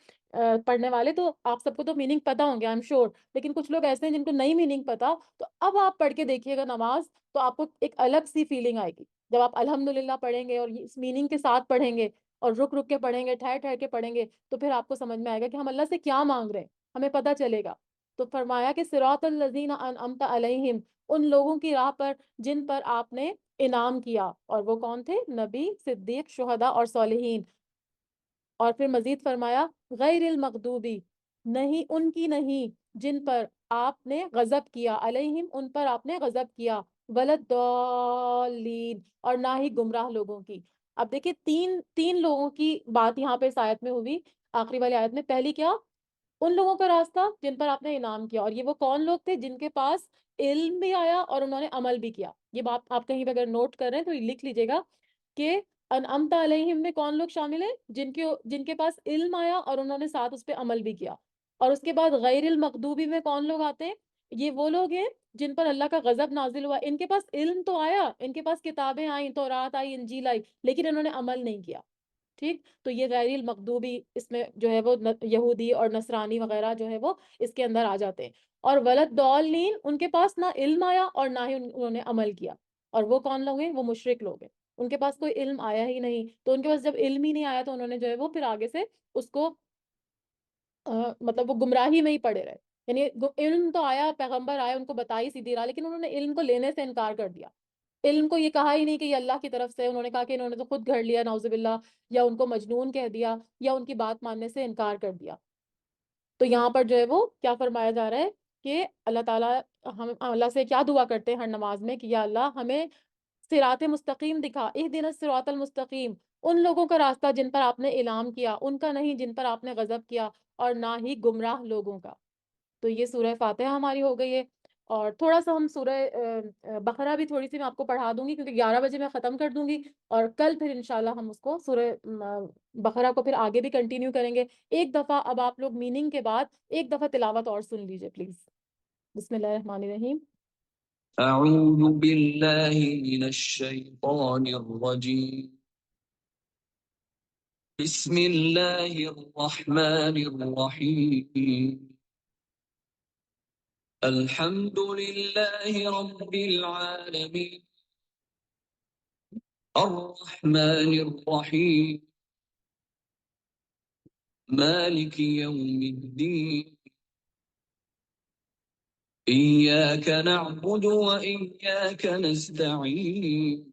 پڑھنے والے، تو آپ سب کو تو میننگ پتا ہوں گے آئی ایم شیور. لیکن کچھ لوگ ایسے ہیں جن کو نہیں میننگ پتا، تو اب آپ پڑھ کے دیکھیے گا نماز، تو آپ کو ایک الگ سی فیلنگ آئے گی جب آپ الحمدللہ پڑھیں گے، اور اس میننگ کے ساتھ پڑھیں گے، اور رک رک کے پڑھیں گے، ٹھہر ٹھہر کے پڑھیں گے. تو پھر آپ کو سمجھ میں آئے گا کہ ہم اللہ سے کیا مانگ رہے ہیں، ہمیں پتہ چلے گا. تو فرمایا کہ صراط الذین انعمت علیہم، ان لوگوں کی راہ پر جن پر آپ نے انعام کیا، اور وہ کون تھے؟ نبی، صدیق، شہداء اور صالحین. اور پھر مزید فرمایا غیر المغضوبی، نہیں ان کی نہیں، جن پر آپ نے غضب کیا، علیہم ان پر آپ نے غضب کیا، ولدالین، اور نہ ہی گمراہ لوگوں کی. اب دیکھیں تین لوگوں کی بات یہاں پہ اس آیت میں ہوئی، آخری والی آیت میں. پہلی کیا؟ ان لوگوں کا راستہ جن پر آپ نے انعام کیا، اور یہ وہ کون لوگ تھے؟ جن کے پاس علم بھی آیا اور انہوں نے عمل بھی کیا. یہ بات آپ کہیں پہ اگر نوٹ کر رہے ہیں تو یہ لکھ لیجیے گا کہ انعمت علیہم میں کون لوگ شامل ہیں؟ جن کے پاس علم آیا اور انہوں نے ساتھ اس پہ عمل بھی کیا. اور اس کے بعد غیر المغضوبی میں کون لوگ آتے ہیں؟ یہ وہ لوگ ہیں جن پر اللہ کا غضب نازل ہوا. ان کے پاس علم تو آیا، ان کے پاس کتابیں آئیں، تورات آئی، انجیل آئی، لیکن انہوں نے عمل نہیں کیا. ٹھیک، تو یہ غیر المغضوبی اس میں جو ہے وہ یہودی اور نصرانی وغیرہ جو ہے وہ اس کے اندر آ جاتے ہیں. اور ولد ضالین، ان کے پاس نہ علم آیا اور نہ ہی انہوں نے عمل کیا. اور وہ کون لوگ ہیں؟ وہ مشرک لوگ ہیں. ان کے پاس کوئی علم آیا ہی نہیں، تو ان کے پاس جب علم ہی نہیں آیا تو انہوں نے جو ہے وہ پھر آگے سے اس کو مطلب وہ گمراہی میں ہی پڑے رہے. یعنی علم تو آیا، پیغمبر آئے، ان کو بتائی سیدھی راہ، لیکن انہوں نے علم کو لینے سے انکار کر دیا. علم کو یہ کہا ہی نہیں کہ یہ اللہ کی طرف سے، انہوں نے کہا کہ انہوں نے تو خود گھڑ لیا نعوذ باللہ، یا ان کو مجنون کہہ دیا، یا ان کی بات ماننے سے انکار کر دیا. تو یہاں پر جو ہے وہ کیا فرمایا جا رہا ہے کہ اللہ تعالیٰ، ہم اللہ سے کیا دعا کرتے ہیں ہر نماز میں کہ یا اللہ ہمیں صراط مستقیم دکھا، اہدنا الصراط المستقیم، ان لوگوں کا راستہ جن پر آپ نے انعام کیا، ان کا نہیں جن پر آپ نے غضب کیا، اور نہ ہی گمراہ لوگوں کا. تو یہ سورہ فاتحہ ہماری ہو گئی ہے. اور تھوڑا سا ہم سورہ بقرہ بھی تھوڑی سی میں آپ کو پڑھا دوں گی، کیونکہ 11 بجے میں ختم کر دوں گی، اور کل پھر انشاءاللہ ہم اس کو سورہ بقرہ کو پھر آگے بھی کنٹینیو کریں گے. ایک دفعہ اب آپ لوگ میننگ کے بعد ایک دفعہ تلاوت اور سن لیجئے پلیز. بسم اللہ الرحمن الرحیم. أعوذ بالله من الشيطان الرجيم بسم الله الرحمن الرحيم الحمد لله رب العالمين الرحمن الرحيم مالك يوم الدين إياك نعبد وإياك نستعين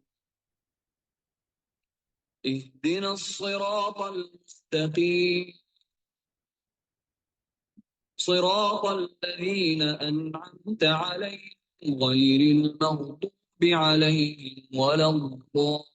اهدنا الصراط المستقيم صراط الذين أنعمت عليهم غير المغضوب عليهم ولا الضالين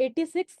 86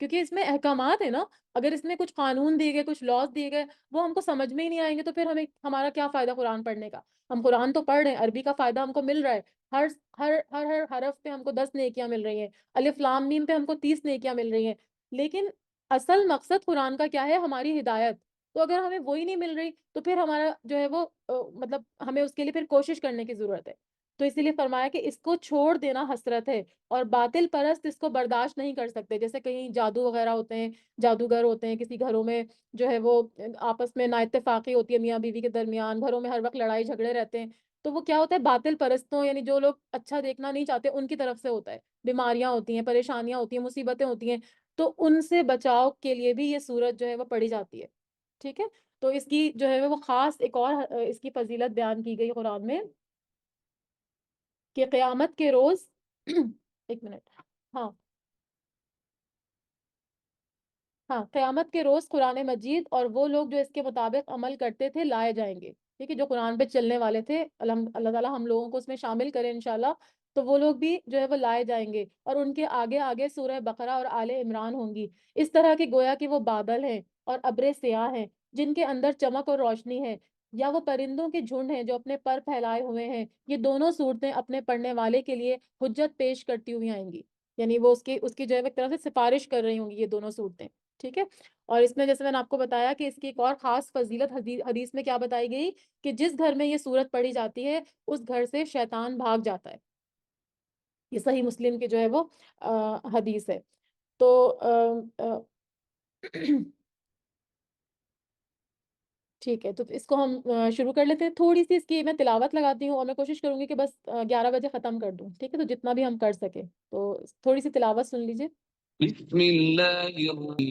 کیونکہ اس میں احکامات ہیں نا. اگر اس میں کچھ قانون دیے گئے، کچھ لاز دیے گئے، وہ ہم کو سمجھ میں ہی نہیں آئیں گے تو پھر ہمارا کیا فائدہ قرآن پڑھنے کا؟ ہم قرآن تو پڑھ رہے ہیں، عربی کا فائدہ ہم کو مل رہا ہے. ہر ہر حرف پہ ہم کو 10 نیکیاں مل رہی ہیں، الف لام میم پہ ہم کو 30 نیکیاں مل رہی ہیں. لیکن اصل مقصد قرآن کا کیا ہے؟ ہماری ہدایت. تو اگر ہمیں وہی نہیں مل رہی تو پھر ہمارا جو ہے وہ مطلب ہمیں اس کے لیے پھر کوشش کرنے کی ضرورت ہے. تو اسی لیے فرمایا کہ اس کو چھوڑ دینا حسرت ہے، اور باطل پرست اس کو برداشت نہیں کر سکتے. جیسے کہیں جادو وغیرہ ہوتے ہیں، جادوگر ہوتے ہیں، کسی گھروں میں جو ہے وہ آپس میں نا اتفاقی ہوتی ہے میاں بیوی کے درمیان، گھروں میں ہر وقت لڑائی جھگڑے رہتے ہیں. تو وہ کیا ہوتا ہے؟ باطل پرستوں، یعنی جو لوگ اچھا دیکھنا نہیں چاہتے ان کی طرف سے ہوتا ہے. بیماریاں ہوتی ہیں، پریشانیاں ہوتی ہیں، مصیبتیں ہوتی ہیں. تو ان سے بچاؤ کے لیے بھی یہ سورت جو ہے وہ پڑھی جاتی ہے. ٹھیک ہے. تو اس کی جو ہے وہ خاص ایک اور اس کی فضیلت بیان کی گئی قرآن میں کہ قیامت کے روز ایک منٹ. ہاں ہاں، قیامت کے روز قرآن مجید اور وہ لوگ جو اس کے مطابق عمل کرتے تھے لائے جائیں گے. ٹھیک ہے. جو قرآن پہ چلنے والے تھے، اللہ تعالیٰ ہم لوگوں کو اس میں شامل کرے انشاءاللہ. تو وہ لوگ بھی جو ہے وہ لائے جائیں گے، اور ان کے آگے آگے سورہ بقرہ اور آل عمران ہوں گی. اس طرح کے گویا کہ وہ بادل ہیں اور ابر سیاہ ہیں جن کے اندر چمک اور روشنی ہے، یا وہ پرندوں کے جھنڈ ہیں جو اپنے پر پھیلائے ہوئے ہیں. یہ دونوں صورتیں اپنے پڑھنے والے کے لیے حجت پیش کرتی ہوئی آئیں گی. یعنی وہ اس کی جو ہے ایک طرح سے سفارش کر رہی ہوں گی یہ دونوں صورتیں. ٹھیک ہے. اور اس میں جیسے میں نے آپ کو بتایا کہ اس کی ایک اور خاص فضیلت حدیث میں کیا بتائی گئی کہ جس گھر میں یہ سورت پڑھی جاتی ہے اس گھر سے شیطان بھاگ جاتا ہے. یہ صحیح مسلم کی جو ہے وہ حدیث ہے. تو ٹھیک ہے. تو اس کو ہم شروع کر لیتے ہیں. تھوڑی سی اس کی میں تلاوت لگاتی ہوں، اور میں کوشش کروں گی کہ بس 11 بجے ختم کر دوں. ٹھیک ہے. تو جتنا بھی ہم کر سکیں. تو تھوڑی سی تلاوت سن لیجیے. بسم اللہ الرحمن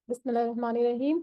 بسم اللہ الرحمن الرحیم.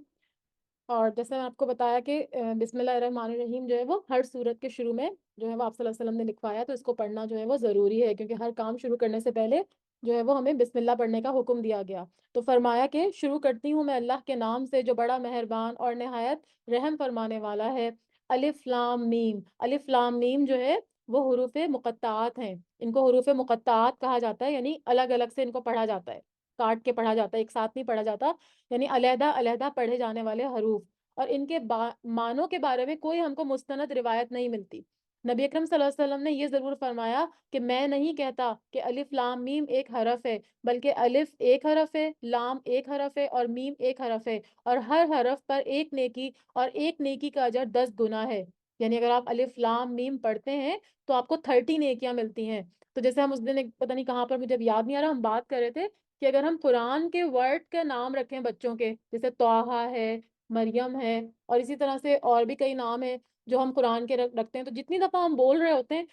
اور جیسے میں آپ کو بتایا کہ بسم اللہ الرحمن الرحیم جو ہے وہ ہر سورت کے شروع میں جو ہے وہ آپ صلی اللہ علیہ وسلم نے لکھوایا، تو اس کو پڑھنا جو ہے وہ ضروری ہے، کیونکہ ہر کام شروع کرنے سے پہلے جو ہے وہ ہمیں بسم اللہ پڑھنے کا حکم دیا گیا. تو فرمایا کہ شروع کرتی ہوں میں اللہ کے نام سے جو بڑا مہربان اور نہایت رحم فرمانے والا ہے. الف لام میم. الف لام میم جو ہے وہ حروف مقطعات ہیں. ان کو حروف مقطعات کہا جاتا ہے، یعنی الگ الگ سے ان کو پڑھا جاتا ہے، کاٹ کے پڑھا جاتا ہے، ایک ساتھ نہیں پڑھا جاتا. یعنی علیحدہ علیحدہ پڑھے جانے والے حروف. اور ان کے معنوں کے بارے میں کوئی ہم کو مستند روایت نہیں ملتی. نبی اکرم صلی اللہ علیہ وسلم نے یہ ضرور فرمایا کہ میں نہیں کہتا کہ الف لام میم ایک حرف ہے، بلکہ الف ایک حرف ہے، لام ایک حرف ہے، اور میم ایک حرف ہے، اور ہر حرف پر ایک نیکی، اور ایک نیکی کا اجر 10 گنا ہے. یعنی اگر آپ الف لام میم پڑھتے ہیں تو آپ کو 30 نیکیاں ملتی ہیں. تو جیسے ہم اس دن پتہ نہیں کہاں پر، مجھے اب یاد نہیں آ رہا، ہم بات کر رہے تھے کہ اگر ہم قرآن کے ورڈ کا نام رکھیں بچوں کے، جیسے طٰہٰ ہے، مریم ہے، اور اسی طرح سے اور بھی کئی نام ہیں جو ہم قرآن کے رکھتے ہیں، تو جتنی دفعہ ہم بول رہے ہوتے ہیں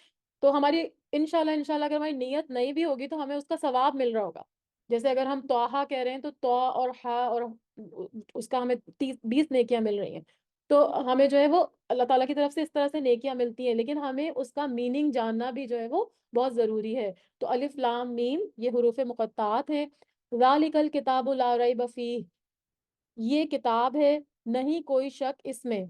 تو ہماری انشاءاللہ اگر ہماری نیت نہیں بھی ہوگی تو ہمیں اس کا ثواب مل رہا ہوگا. جیسے اگر ہم طٰہٰ کہہ رہے ہیں تو طا اور ہا اور اس کا ہمیں 20 نیکیاں مل رہی ہیں. تو ہمیں جو ہے وہ اللہ تعالیٰ کی طرف سے اس طرح سے نیکیاں ملتی ہیں، لیکن ہمیں اس کا میننگ جاننا بھی جو ہے وہ بہت ضروری ہے. تو الف لام میم یہ حروف مقطعات ہیں. ذالک الکتاب لا ریب فیہ، یہ کتاب ہے نہیں کوئی شک اس میں.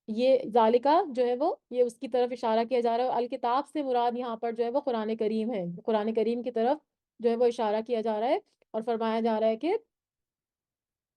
یہ ذالکہ جو ہے وہ یہ اس کی طرف اشارہ کیا جا رہا ہے. الکتاب سے مراد یہاں پر جو ہے وہ قرآن کریم ہے. قرآن کریم کی طرف جو ہے وہ اشارہ کیا جا رہا ہے، اور فرمایا جا رہا ہے کہ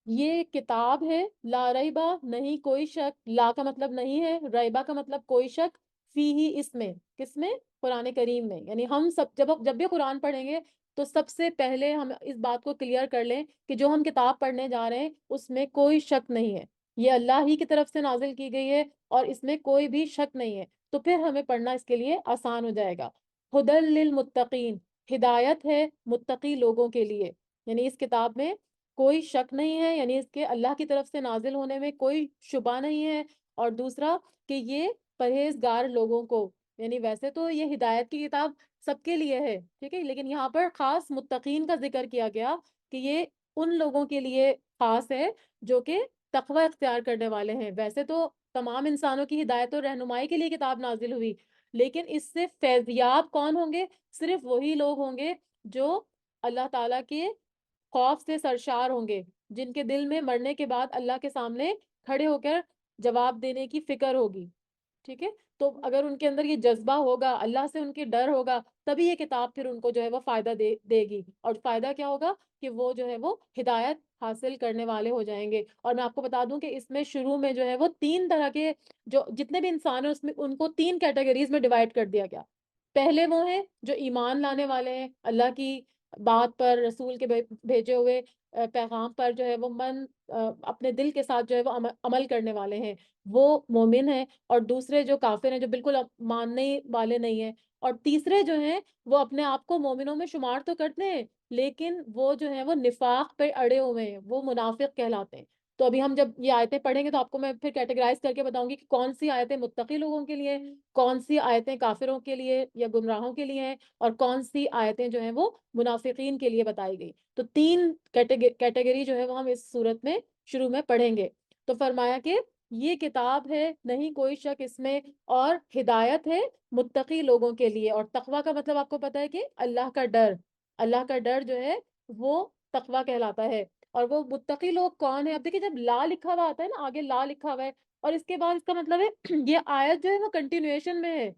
یہ کتاب ہے لا ریبہ نہیں کوئی شک. لا کا مطلب نہیں ہے، ریبہ کا مطلب کوئی شک، فی ہی اس میں، کس میں؟ قرآن کریم میں. یعنی ہم سب جب بھی قرآن پڑھیں گے تو سب سے پہلے ہم اس بات کو کلیئر کر لیں کہ جو ہم کتاب پڑھنے جا رہے ہیں اس میں کوئی شک نہیں ہے، یہ اللہ ہی کی طرف سے نازل کی گئی ہے اور اس میں کوئی بھی شک نہیں ہے. تو پھر ہمیں پڑھنا اس کے لیے آسان ہو جائے گا. ہدی للمتقین، ہدایت ہے متقی لوگوں کے لیے. یعنی اس کتاب میں کوئی شک نہیں ہے، یعنی اس کے اللہ کی طرف سے نازل ہونے میں کوئی شبہ نہیں ہے. اور دوسرا کہ یہ پرہیزگار لوگوں کو، یعنی ویسے تو یہ ہدایت کی کتاب سب کے لیے ہے، ٹھیک ہے، لیکن یہاں پر خاص متقین کا ذکر کیا گیا کہ یہ ان لوگوں کے لیے خاص ہے جو کہ تقوی اختیار کرنے والے ہیں. ویسے تو تمام انسانوں کی ہدایت اور رہنمائی کے لیے کتاب نازل ہوئی، لیکن اس سے فیضیاب کون ہوں گے؟ صرف وہی لوگ ہوں گے جو اللہ تعالیٰ کے خوف سے سرشار ہوں گے، جن کے دل میں مرنے کے بعد اللہ کے سامنے کھڑے ہو کر جواب دینے کی فکر ہوگی. ٹھیک ہے؟ تو اگر ان کے اندر یہ جذبہ ہوگا، اللہ سے ان کی ڈر ہوگا، تبھی یہ کتاب پھر ان کو جو ہے وہ فائدہ دے گی، اور فائدہ کیا ہوگا کہ وہ جو ہے وہ ہدایت حاصل کرنے والے ہو جائیں گے۔ اور میں آپ کو بتا دوں کہ اس میں شروع میں جو ہے وہ 3 طرح کے جو جتنے بھی انسان ہیں اس میں ان کو 3 کیٹیگریز میں ڈیوائڈ کر دیا گیا۔ پہلے وہ ہیں جو ایمان لانے والے ہیں، اللہ کی بات پر، رسول کے بھیجے ہوئے پیغام پر جو ہے وہ اپنے دل کے ساتھ جو ہے وہ عمل کرنے والے ہیں، وہ مومن ہیں۔ اور دوسرے جو کافر ہیں، جو بالکل ماننے والے نہیں ہیں۔ اور تیسرے جو ہیں وہ اپنے آپ کو مومنوں میں شمار تو کرتے ہیں، لیکن وہ جو ہیں وہ نفاق پہ اڑے ہوئے ہیں، وہ منافق کہلاتے ہیں۔ تو ابھی ہم جب یہ آیتیں پڑھیں گے تو آپ کو میں پھر کیٹیگرائز کر کے بتاؤں گی کہ کون سی آیتیں متقی لوگوں کے لیے، کون سی آیتیں کافروں کے لیے یا گمراہوں کے لیے ہیں، اور کون سی آیتیں جو ہیں وہ منافقین کے لیے بتائی گئی۔ تو 3 کیٹیگری جو ہے وہ ہم اس صورت میں شروع میں پڑھیں گے۔ تو فرمایا کہ یہ کتاب ہے، نہیں کوئی شک اس میں، اور ہدایت ہے متقی لوگوں کے لیے۔ اور تقوی کا مطلب آپ کو پتا ہے کہ اللہ کا ڈر، اللہ کا ڈر جو ہے وہ تقوی کہلاتا ہے۔ اور وہ متقی لوگ کون ہیں؟ اب دیکھیں جب لا لکھا ہوا آتا ہے نا، آگے لا لکھا ہوا ہے اور اس کے بعد اس کا مطلب ہے یہ آیت جو ہے وہ کنٹینیوشن میں ہے۔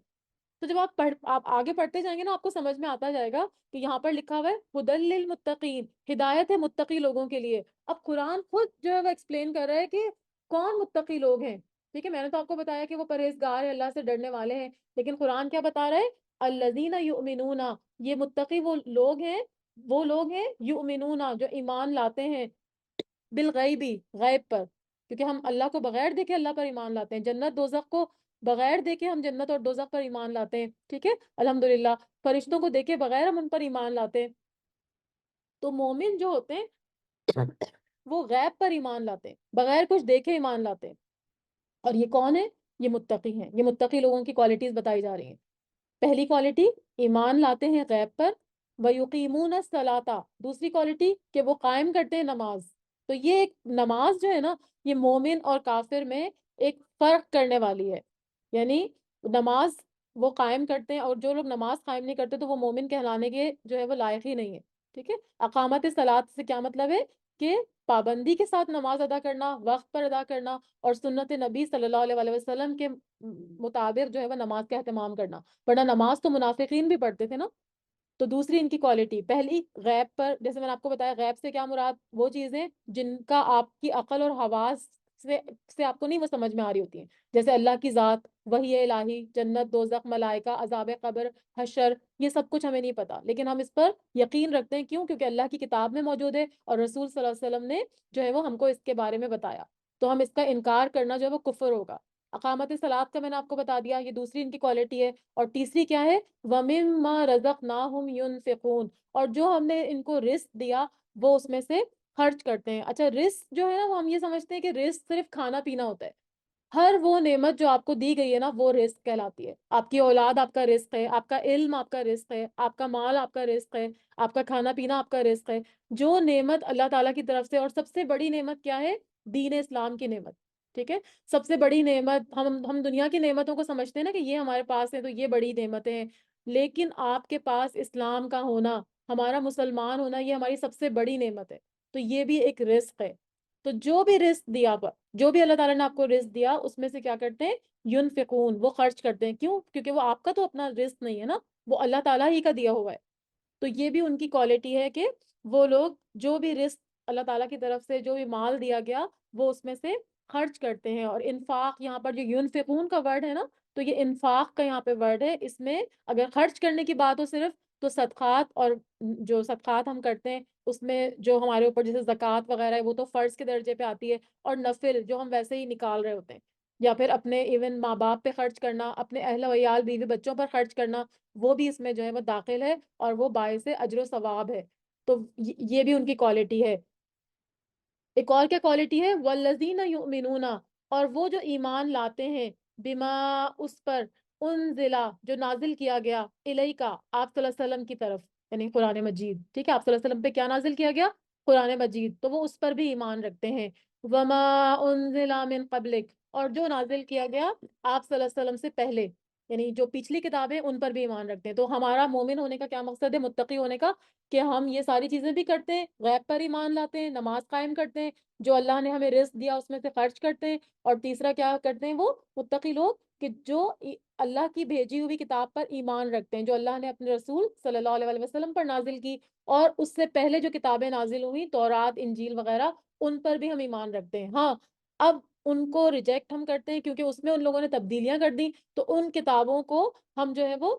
تو جب آپ آگے پڑھتے جائیں گے نا، آپ کو سمجھ میں آتا جائے گا کہ یہاں پر لکھا ہوا ہے ہدی للمتقین، ہدایت ہے متقی لوگوں کے لیے۔ اب قرآن خود جو ہے وہ ایکسپلین کر رہا ہے کہ کون متقی لوگ ہیں۔ ٹھیک ہے، میں نے تو آپ کو بتایا کہ وہ پرہیزگار ہیں، اللہ سے ڈرنے والے ہیں، لیکن قرآن کیا بتا رہا ہے؟ الذین یؤمنون، یہ متقی وہ لوگ ہیں یؤمنون جو ایمان لاتے ہیں، بالغیبی، غیب پر، کیونکہ ہم اللہ کو بغیر دیکھے اللہ پر ایمان لاتے ہیں، جنت دوزخ کو بغیر دیکھے ہم جنت اور دوزخ پر ایمان لاتے ہیں۔ ٹھیک ہے، الحمدللہ، فرشتوں کو دیکھے بغیر ہم ان پر ایمان لاتے ہیں۔ تو مومن جو ہوتے ہیں وہ غیب پر ایمان لاتے ہیں، بغیر کچھ دیکھے ایمان لاتے ہیں۔ اور یہ کون ہے؟ یہ متقی ہیں، یہ متقی لوگوں کی کوالٹیز بتائی جا رہی ہیں۔ پہلی کوالٹی، ایمان لاتے ہیں غیب پر، وَيُقِيمُونَ الصَّلَاةَ، دوسری کوالٹی کہ وہ قائم کرتے ہیں نماز۔ تو یہ ایک نماز جو ہے نا، یہ مومن اور کافر میں ایک فرق کرنے والی ہے۔ یعنی نماز وہ قائم کرتے ہیں، اور جو لوگ نماز قائم نہیں کرتے تو وہ مومن کہلانے کے جو ہے وہ لائق ہی نہیں ہے۔ ٹھیک ہے، اقامت صلاۃ سے کیا مطلب ہے کہ پابندی کے ساتھ نماز ادا کرنا، وقت پر ادا کرنا، اور سنت نبی صلی اللہ علیہ وسلم کے مطابق جو ہے وہ نماز کا اہتمام کرنا۔ ورنہ نماز تو منافقین بھی پڑھتے تھے نا۔ تو دوسری ان کی کوالٹی، پہلی غیب پر، جیسے میں نے آپ کو بتایا غیب سے کیا مراد، وہ چیزیں جن کا آپ کی عقل اور حواس سے آپ کو نہیں وہ سمجھ میں آ رہی ہوتی ہیں، جیسے اللہ کی ذات، وحی الہی، جنت، دوزخ، ملائکہ، عذاب قبر، حشر، یہ سب کچھ ہمیں نہیں پتا، لیکن ہم اس پر یقین رکھتے ہیں۔ کیوں؟ کیونکہ اللہ کی کتاب میں موجود ہے اور رسول صلی اللہ علیہ وسلم نے جو ہے وہ ہم کو اس کے بارے میں بتایا۔ تو ہم اس کا انکار کرنا جو ہے وہ کفر ہوگا۔ اقامت صلاۃ کا میں نے آپ کو بتا دیا، یہ دوسری ان کی کوالٹی ہے۔ اور تیسری کیا ہے؟ وَمِمَّا رَزَقْنَاهُمْ يُنْفِقُونَ، اور جو ہم نے ان کو رزق دیا وہ اس میں سے خرچ کرتے ہیں۔ اچھا، رزق جو ہے نا، وہ ہم یہ سمجھتے ہیں کہ رزق صرف کھانا پینا ہوتا ہے۔ ہر وہ نعمت جو آپ کو دی گئی ہے نا، وہ رزق کہلاتی ہے۔ آپ کی اولاد آپ کا رزق ہے، آپ کا علم آپ کا رزق ہے، آپ کا مال آپ کا رزق ہے، آپ کا کھانا پینا آپ کا رزق ہے۔ جو نعمت اللہ تعالیٰ کی طرف سے، اور سب سے بڑی نعمت کیا ہے؟ دین اسلام کی نعمت۔ ٹھیک ہے، سب سے بڑی نعمت، ہم دنیا کی نعمتوں کو سمجھتے ہیں نا کہ یہ ہمارے پاس ہے تو یہ بڑی نعمتیں ہیں، لیکن آپ کے پاس اسلام کا ہونا، ہمارا مسلمان ہونا، یہ ہماری سب سے بڑی نعمت ہے۔ تو یہ بھی ایک رزق ہے۔ تو جو بھی رزق دیا، جو بھی اللہ تعالیٰ نے آپ کو رزق دیا، اس میں سے کیا کرتے ہیں؟ ینفقون، وہ خرچ کرتے ہیں۔ کیوں؟ کیونکہ وہ آپ کا تو اپنا رزق نہیں ہے نا، وہ اللہ تعالیٰ ہی کا دیا ہوا ہے۔ تو یہ بھی ان کی کوالٹی ہے کہ وہ لوگ جو بھی رزق اللہ تعالیٰ کی طرف سے، جو بھی مال دیا گیا، وہ اس میں سے خرچ کرتے ہیں۔ اور انفاق، یہاں پر جو ینفقون کا ورڈ ہے نا، تو یہ انفاق کا یہاں پہ ورڈ ہے۔ اس میں اگر خرچ کرنے کی بات ہو صرف، تو صدقات، اور جو صدقات ہم کرتے ہیں اس میں جو ہمارے اوپر جیسے زکوٰۃ وغیرہ ہے، وہ تو فرض کے درجے پہ آتی ہے، اور نفل جو ہم ویسے ہی نکال رہے ہوتے ہیں، یا پھر اپنے ایون ماں باپ پہ خرچ کرنا، اپنے اہل ویال، بیوی بچوں پر خرچ کرنا، وہ بھی اس میں جو ہے وہ داخل ہے، اور وہ باعث اجر و ثواب ہے۔ تو یہ بھی ان کی کوالٹی ہے۔ ایک اور کیا کوالٹی ہے؟ والذین یؤمنون، اور وہ جو ایمان لاتے ہیں، بما، اس پر، انزلہ، جو نازل کیا گیا، الیکا، آپ صلی اللہ علیہ وسلم کی طرف، یعنی قرآن مجید۔ ٹھیک ہے، آپ صلی اللہ علیہ وسلم پہ کیا نازل کیا گیا؟ قرآن مجید، تو وہ اس پر بھی ایمان رکھتے ہیں۔ وما انزل من قبلک، اور جو نازل کیا گیا آپ صلی اللہ علیہ وسلم سے پہلے۔ یعنی جو پچھلی کتابیں ان پر بھی ایمان رکھتے ہیں۔ تو ہمارا مومن ہونے کا کیا مقصد ہے، متقی ہونے کا، کہ ہم یہ ساری چیزیں بھی کرتے ہیں، غیب پر ایمان لاتے ہیں، نماز قائم کرتے ہیں، جو اللہ نے ہمیں رزق دیا اس میں سے خرچ کرتے ہیں، اور تیسرا کیا کرتے ہیں وہ متقی لوگ، کہ جو اللہ کی بھیجی ہوئی کتاب پر ایمان رکھتے ہیں، جو اللہ نے اپنے رسول صلی اللہ علیہ وسلم پر نازل کی، اور اس سے پہلے جو کتابیں نازل ہوئی تورات، انجیل وغیرہ، ان پر بھی ہم ایمان رکھتے ہیں۔ ہاں، اب ان کو ریجیکٹ ہم کرتے ہیں کیونکہ اس میں ان لوگوں نے تبدیلیاں کر دی، تو ان کتابوں کو ہم جو ہے وہ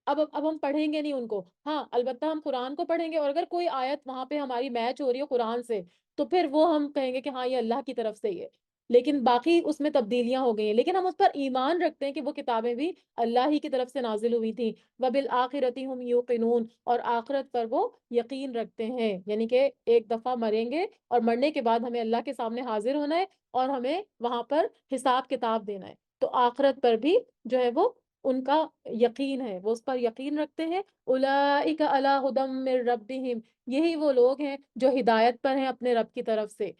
اب ہم پڑھیں گے نہیں ان کو۔ ہاں البتہ ہم قرآن کو پڑھیں گے، اور اگر کوئی آیت وہاں پہ ہماری میچ ہو رہی ہے قرآن سے، تو پھر وہ ہم کہیں گے کہ ہاں یہ اللہ کی طرف سے ہی ہے، لیکن باقی اس میں تبدیلیاں ہو گئی ہیں، لیکن ہم اس پر ایمان رکھتے ہیں کہ وہ کتابیں بھی اللہ ہی کی طرف سے نازل ہوئی تھیں۔ وَبِالْآخِرَةِ هُمْ يُوقِنُونَ، اور آخرت پر وہ یقین رکھتے ہیں، یعنی کہ ایک دفعہ مریں گے اور مرنے کے بعد ہمیں اللہ کے سامنے حاضر ہونا ہے، اور ہمیں وہاں پر حساب کتاب دینا ہے۔ تو آخرت پر بھی جو ہے وہ ان کا یقین ہے، وہ اس پر یقین رکھتے ہیں۔ اولئک علی ھدی من ربہم، یہی وہ لوگ ہیں جو ہدایت پر ہیں اپنے رب کی طرف سے۔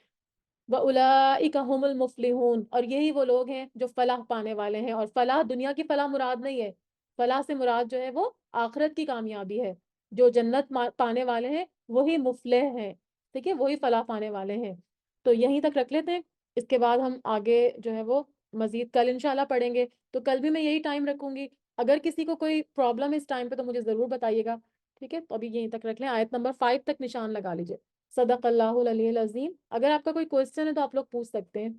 وَأُولَئِكَ هُمُ الْمُفْلِحُونَ، اور یہی وہ لوگ ہیں جو فلاح پانے والے ہیں، اور فلاح دنیا کی فلاح مراد نہیں ہے، فلاح سے مراد جو ہے وہ آخرت کی کامیابی ہے۔ جو جنت پانے والے ہیں وہی مفلح ہیں، ٹھیک ہے، وہی فلاح پانے والے ہیں۔ تو یہیں تک رکھ لیتے ہیں، اس کے بعد ہم آگے جو ہے وہ مزید کل انشاءاللہ پڑھیں گے۔ تو کل بھی میں یہی ٹائم رکھوں گی، اگر کسی کو کوئی پرابلم ہے اس ٹائم پہ تو مجھے ضرور بتائیے گا، ٹھیک ہے۔ تو ابھی یہیں تک رکھ لیں، آیت نمبر 5 تک نشان لگا لیجیے۔ صدق اللہ العلی العظیم۔ اگر آپ کا کوئی کوشچن ہے تو آپ لوگ پوچھ سکتے ہیں۔